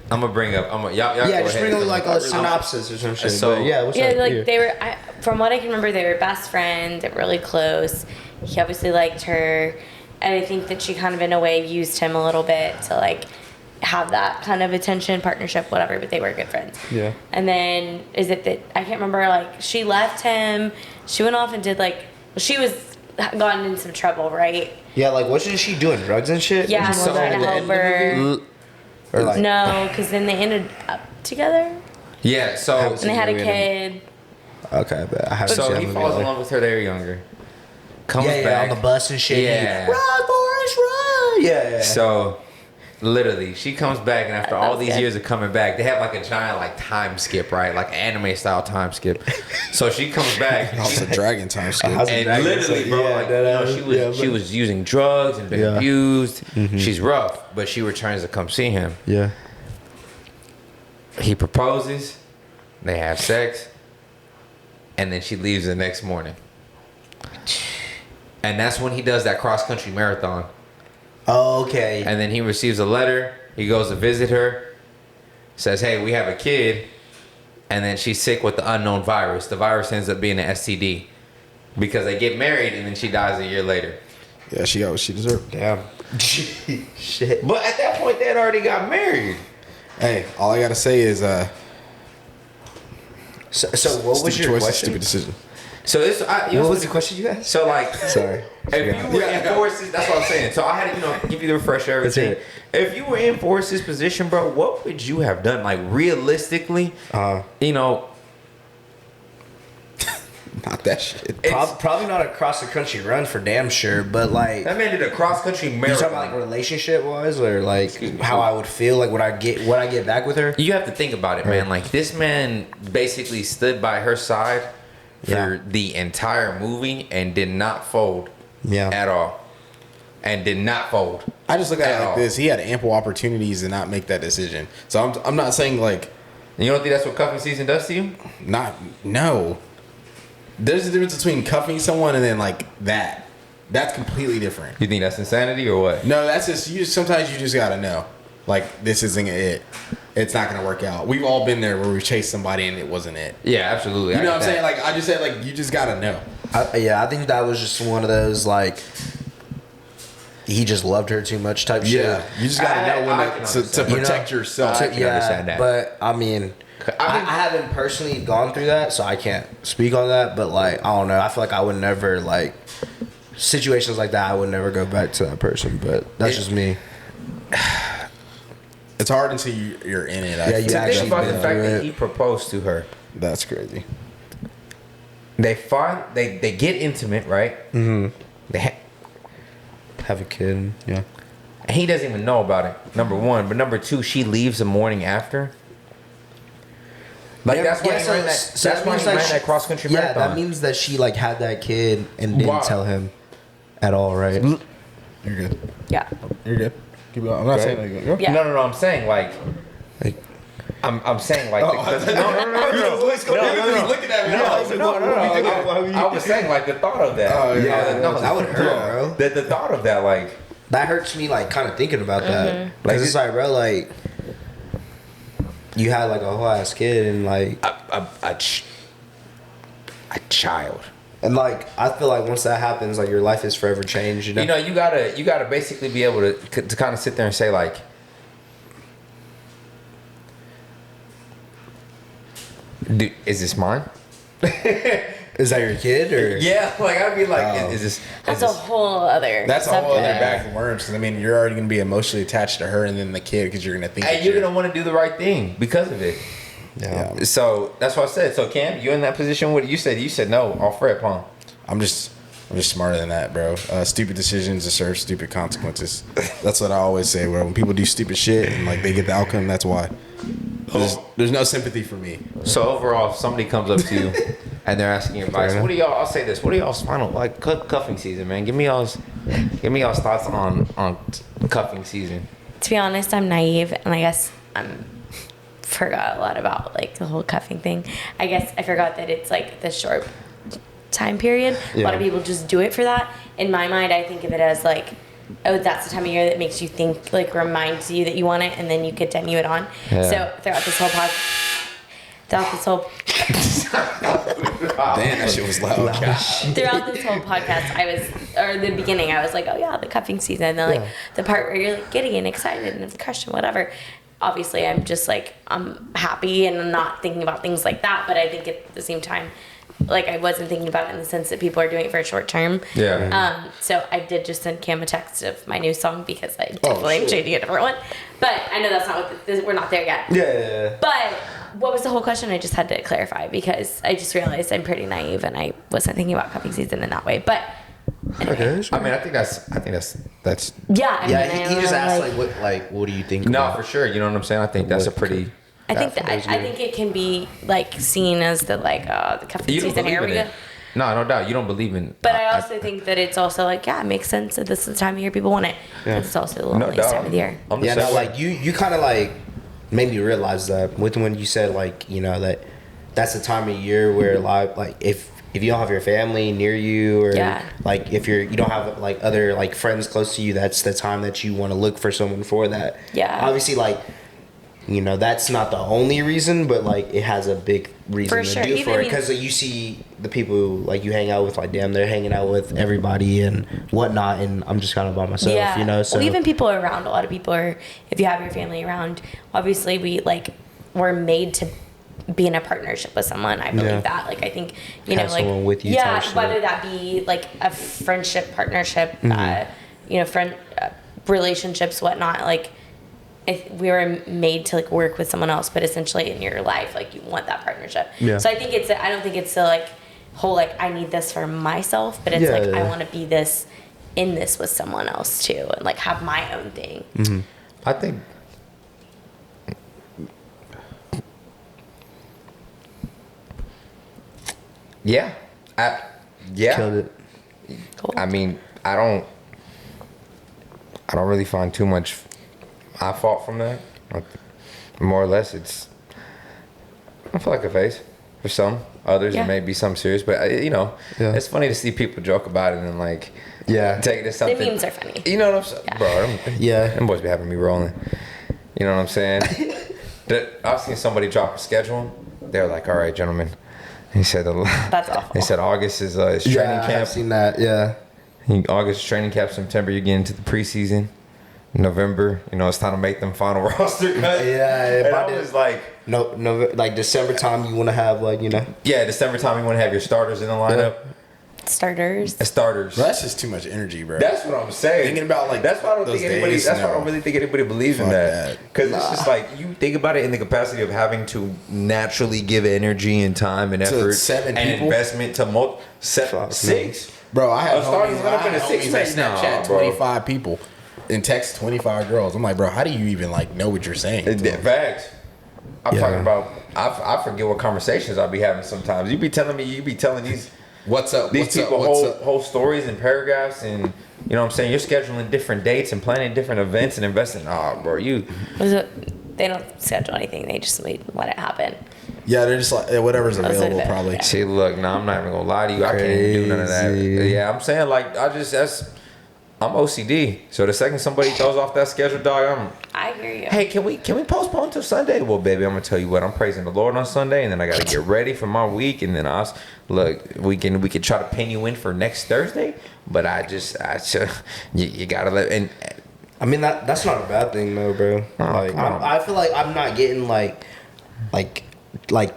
I'm gonna bring up. Y'all just bring up a synopsis or some shit. So they were. From what I can remember, they were best friends. They were really close. He obviously liked her, and I think that she kind of in a way used him a little bit to have that kind of attention, partnership, whatever, but they were good friends. Yeah. And then is it that I can't remember, like she left him, she went off and did like, she was gotten in some trouble, right? Yeah, like wasn't she doing drugs and shit? Yeah, so trying to help her. Or like, No, because then they ended up together. Yeah, so And they had a kid. Okay, but I haven't so seen he that falls movie. in love with her. They're younger. Comes Yeah, back on the bus and shit. Yeah. Run, Forrest, run! Yeah. So, literally, she comes back, and after That all was these good. years of coming back, they have like a giant like time skip, right? Like anime style time skip. So she comes back, Also, dragon time skip. How's it and dragon? literally, It's bro, yeah, like that, she was using drugs and been Yeah. abused. She's rough, but she returns to come see him. Yeah. He proposes, they have sex, and then she leaves the next morning. And that's when he does that cross country marathon. Oh, okay. And then he receives a letter. He goes to visit her. Says, hey, we have a kid. And then she's sick with the unknown virus. The virus ends up being an STD. Because they get married and then she dies a year later. Yeah, she got what she deserved. Damn. Shit. But at that point, they had already got married. Hey, all I gotta say is, So what was stupid your choice, question? stupid decision. So this, What was the question you asked? So like, Sorry. if you were in Forrest's, that's what I'm saying. So I had to, give you the refresher everything. That's If you were in Forrest's position, bro, what would you have done? Like realistically, Not that shit. Probably not a cross the country run for damn sure, but like that man did a cross country you marathon. talking about like relationship wise or like how I would feel like would I get back with her? You have to think about it, man. Like this man basically stood by her side for the entire movie and did not fold at all. And did not fold. I just look at it At like all. this. He had ample opportunities to not make that decision. So I'm not saying like, You don't think that's what cuffing season does to you? no. There's a difference between cuffing someone and then like that. That's completely different. You think that's insanity or what? No, that's just sometimes you just gotta know. Like this isn't it. It's not gonna work out. We've all been there where we chased somebody and it wasn't it. Yeah, absolutely. You know what I'm saying? Like I just said, like you just gotta know. I think that was just one of those like he just loved her too much type shit. Yeah, you just gotta know when to protect yourself. I can understand that. But I mean, I haven't personally gone through that, so I can't speak on that. But like, I don't know. I feel like I would never like situations like that. I would never go back to that person. But that's just me. It's hard until you're in it. Yeah, you To actually think about the been fact through that it. he proposed to her. That's crazy. They get intimate, right? Mm-hmm. They Have a kid. Yeah. and he doesn't even know about it. Number one, but number two, she leaves the morning after. Like Yeah, that's why yeah, he so- ran that. so That's that why means he ran like that cross country Yeah, marathon. that means that she like had that kid and didn't Wow. tell him at all, right? You're good. Yeah. You're good. Keep going. I'm not saying that you're good. Yeah. No. I'm saying like. Like, I'm saying like. No. No. Looking at me. I was saying like the thought of that. Oh, yeah. No, that would hurt, bro. The thought of that, like. That hurts me, like, kind of thinking about that. Like, Like, it's like, bro, like, you had, like, a whole ass kid, and, like, A child. and, like, I feel like once that happens, like, your life is forever changed, you know? You gotta basically be able to kind of sit there and say like, dude, is this mine? Is that your kid, or? Yeah, like I'd be like, Oh. is this? That's a whole other That's a whole other subject. bag of worms. Because I mean, you're already gonna be emotionally attached to her and then the kid because you're gonna think. And that you're gonna want to do the right thing because of it. Yeah. So that's what I said. So Cam, you in that position? What you said no off rip, huh? I'm just smarter than that, bro. Stupid decisions deserve stupid consequences. That's what I always say. Where when people do stupid shit and like they get the outcome, that's why. There's no sympathy for me. So overall, if somebody comes up to you and they're asking advice, what do y'all? I'll say this. What are y'all's final like cuffing season, man? Give me y'all's thoughts on cuffing season. To be honest, I'm naive, and I guess forgot a lot about like the whole cuffing thing. I guess I forgot that it's like the short time period. A lot of people just do it for that. In my mind, I think of it as like, oh, that's the time of year that makes you think, like reminds you that you want it, and then you continue it on. Yeah. So throughout this whole Damn, that shit was loud. Throughout this whole podcast, the beginning, I was like, oh yeah, the cuffing season. And then like the part where you're like giddy and excited and it's a crush and whatever. Obviously, I'm just like, I'm happy and I'm not thinking about things like that. But I think at the same time, like I wasn't thinking about it in the sense that people are doing it for a short term. Yeah. So I did just send Cam a text of my new song because I definitely am changing a different one. But I know that's not we're not there yet. Yeah. But what was the whole question? I just had to clarify because I just realized I'm pretty naive and I wasn't thinking about cuffing season in that way. But anyway. I mean, I think that's yeah. He just asked what do you think? No, for sure. You know what I'm saying? I think that's a pretty. I think it can be like seen as the the cuffing season. Here we go. No doubt. You don't believe in. But I also think that it's also like, it makes sense that this is the time of year people want it. Yeah. It's also the loneliest time of the year. You kind of like made me realize that when you said that's the time of year where if you don't have your family near you or like if you don't have like other like friends close to you, that's the time that you want to look for someone for that. Yeah. Obviously, that's not the only reason, but like it has a big reason to do for it because you see the people like you hang out with, like damn, they're hanging out with everybody and whatnot, and I'm just kind of by myself, So even people around, a lot of people are. If you have your family around, obviously we're made to be in a partnership with someone. I believe that. Like I think someone with you. Whether that be like a friendship, partnership, friend relationships, whatnot, like. We were made to like work with someone else, but essentially in your life, like you want that partnership. Yeah. So I think I don't think it's a like whole like I need this for myself, but it's I want to be in this with someone else too, and like have my own thing. Mm-hmm. I think. Yeah. Killed it. Cool. I mean, I don't really find too much. I fought from that. More or less, I feel like a phase for some. Others, it may be something serious, but it's funny to see people joke about it and like, take it as something. The memes are funny. You know what I'm saying, bro? Them boys be having me rolling. You know what I'm saying? I've seen somebody drop a schedule. They're like, "All right, gentlemen." He said, "That's awful." They said August is training camp. I've seen that. Yeah. August is training camp. September, you're getting into the preseason. November, it's time to make them final roster cut. Yeah, and I was like, no, like December time, you want to have Yeah, December time, you want to have your starters in the lineup. Starters. Starters. Bro, that's just too much energy, bro. That's what I'm saying. Thinking about like that's why I don't think anybody. That's why I don't really think anybody believes in that. Because it's just like you think about it in the capacity of having to naturally give energy and time and effort and investment to six. Bro, I have starting lineup in a six now. Snapchat 25 people. And text 25 girls. I'm like, bro, how do you even like know what you're saying? Facts. I'm talking about. I forget what conversations I'll be having sometimes. You be telling these whole stories and paragraphs, and you know what I'm saying. You're scheduling different dates and planning different events and investing. Bro, they don't schedule anything. They just let it happen. Yeah, they're just like whatever's available, probably. Yeah. See, look, I'm not even gonna lie to you. I can't even do none of that. Yeah, I'm saying like I'm OCD, so the second somebody throws off that schedule, dog, I hear you. Hey, can we postpone till Sunday? Well, baby, I'm gonna tell you what. I'm praising the Lord on Sunday, and then I gotta get ready for my week, and then we can try to pin you in for next Thursday, but you gotta let. And I mean that's not a bad thing though, bro. I feel like I'm not getting like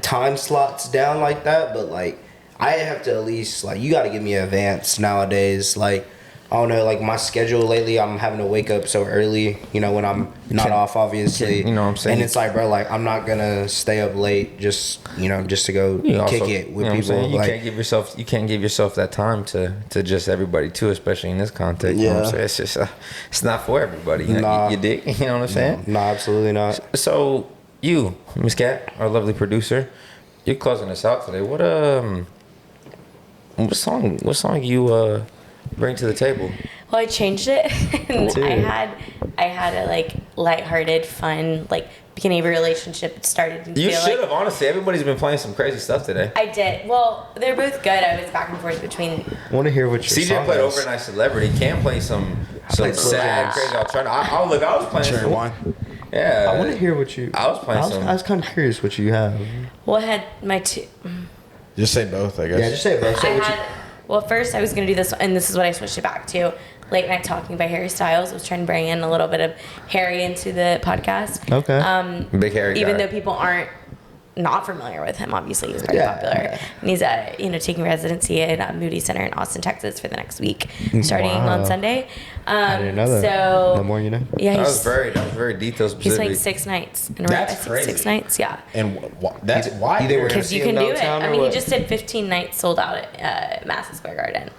time slots down like that, but like I have to at least like you got to give me an advance nowadays, like. I don't know, like my schedule lately, I'm having to wake up so early, when I'm not off, obviously. You know what I'm saying? And it's like, bro, like I'm not gonna stay up late just to go kick it with people. You can't give yourself that time to just everybody too, especially in this context. You know what I'm saying? It's just it's not for everybody. You dig? You know what I'm saying? No, absolutely not. So you, Miss Cat, our lovely producer, you're closing us out today. What song you bring to the table? Well, I changed it. And I had a like lighthearted, fun, like beginning of a relationship started. You should have, honestly. Everybody's been playing some crazy stuff today. I did. Well, they're both good. I was back and forth between. I want to hear what your CJ played Overnight Celebrity. Cam play some sad, crazy alternative. I was playing Cherry some. Wine. Yeah. I want to hear what you. I was playing some. I was kind of curious what you have. What had my two? Just say both, I guess. Yeah, just say both. Well, first I was gonna do this, and this is what I switched it back to. Late Night Talking by Harry Styles. I was trying to bring in a little bit of Harry into the podcast. Okay. Big Harry Even guy. though people aren't not familiar with him, obviously he's very popular, and he's taking residency at Moody Center in Austin, Texas, for the next week, starting on Sunday. I didn't know that. So the more you know. Yeah, that was very detail specific. He's playing 6 nights in a row. That's crazy. 6 nights, yeah. And that's why they were Because you can do it. I mean, he just did 15 nights sold out at Madison Square Garden.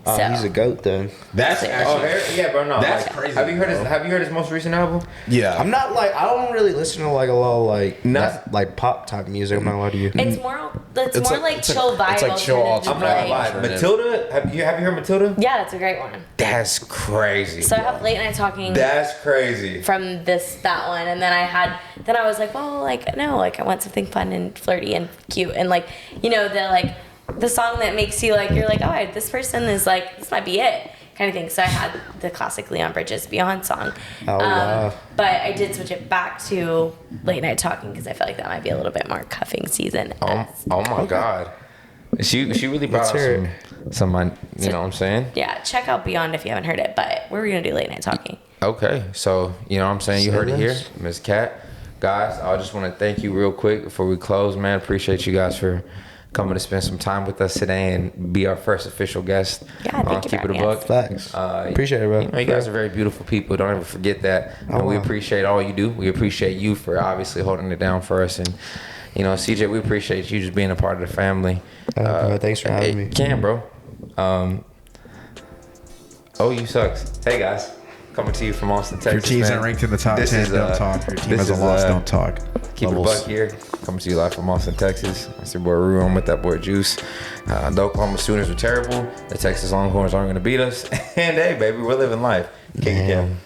Oh, so. He's a goat then. That's yeah, bro. No, that's crazy. Have you heard his most recent album? Yeah. I'm not I don't really listen to like a lot of like pop type music. I'm not allowed to use. It's more like chill vibe. It's like chill alternative. I'm not gonna lie. Matilda, have you heard Matilda? Yeah, that's a great one. That's crazy. So I have Late Night Talking. That's crazy. From that one, and then I was like, well, I want something fun and flirty and cute, and the song that makes you you're like, oh, this person is this might be it, kind of thing. So I had the classic Leon Bridges Beyond song. Oh, wow. But I did switch it back to Late Night Talking because I feel like that might be a little bit more cuffing season. Oh my God. She really brought out some you know what I'm saying? Yeah, check out Beyond if you haven't heard it, but we're going to do Late Night Talking. Okay, so you know what I'm saying? You heard it here, Miss Cat. Guys, I just want to thank you real quick before we close, man. Appreciate you guys for coming to spend some time with us today and be our first official guest. Yeah, thank you Keep for It a having Buck. us. Facts. Appreciate it, bro. You guys are very beautiful people. Don't ever forget that. And we appreciate all you do. We appreciate you for obviously holding it down for us. And CJ, we appreciate you just being a part of the family. Thanks for having me. Cam, bro. You sucks. Hey guys, coming to you from Austin, Texas. Your team's not ranked in the top 10. Don't talk. Your team has a loss. Don't talk. Keep It Buck here. Coming to you live from Austin, Texas. It's your boy Rue. I'm with that boy Juice. The Oklahoma Sooners are terrible. The Texas Longhorns aren't going to beat us. And hey, baby, we're living life. King again.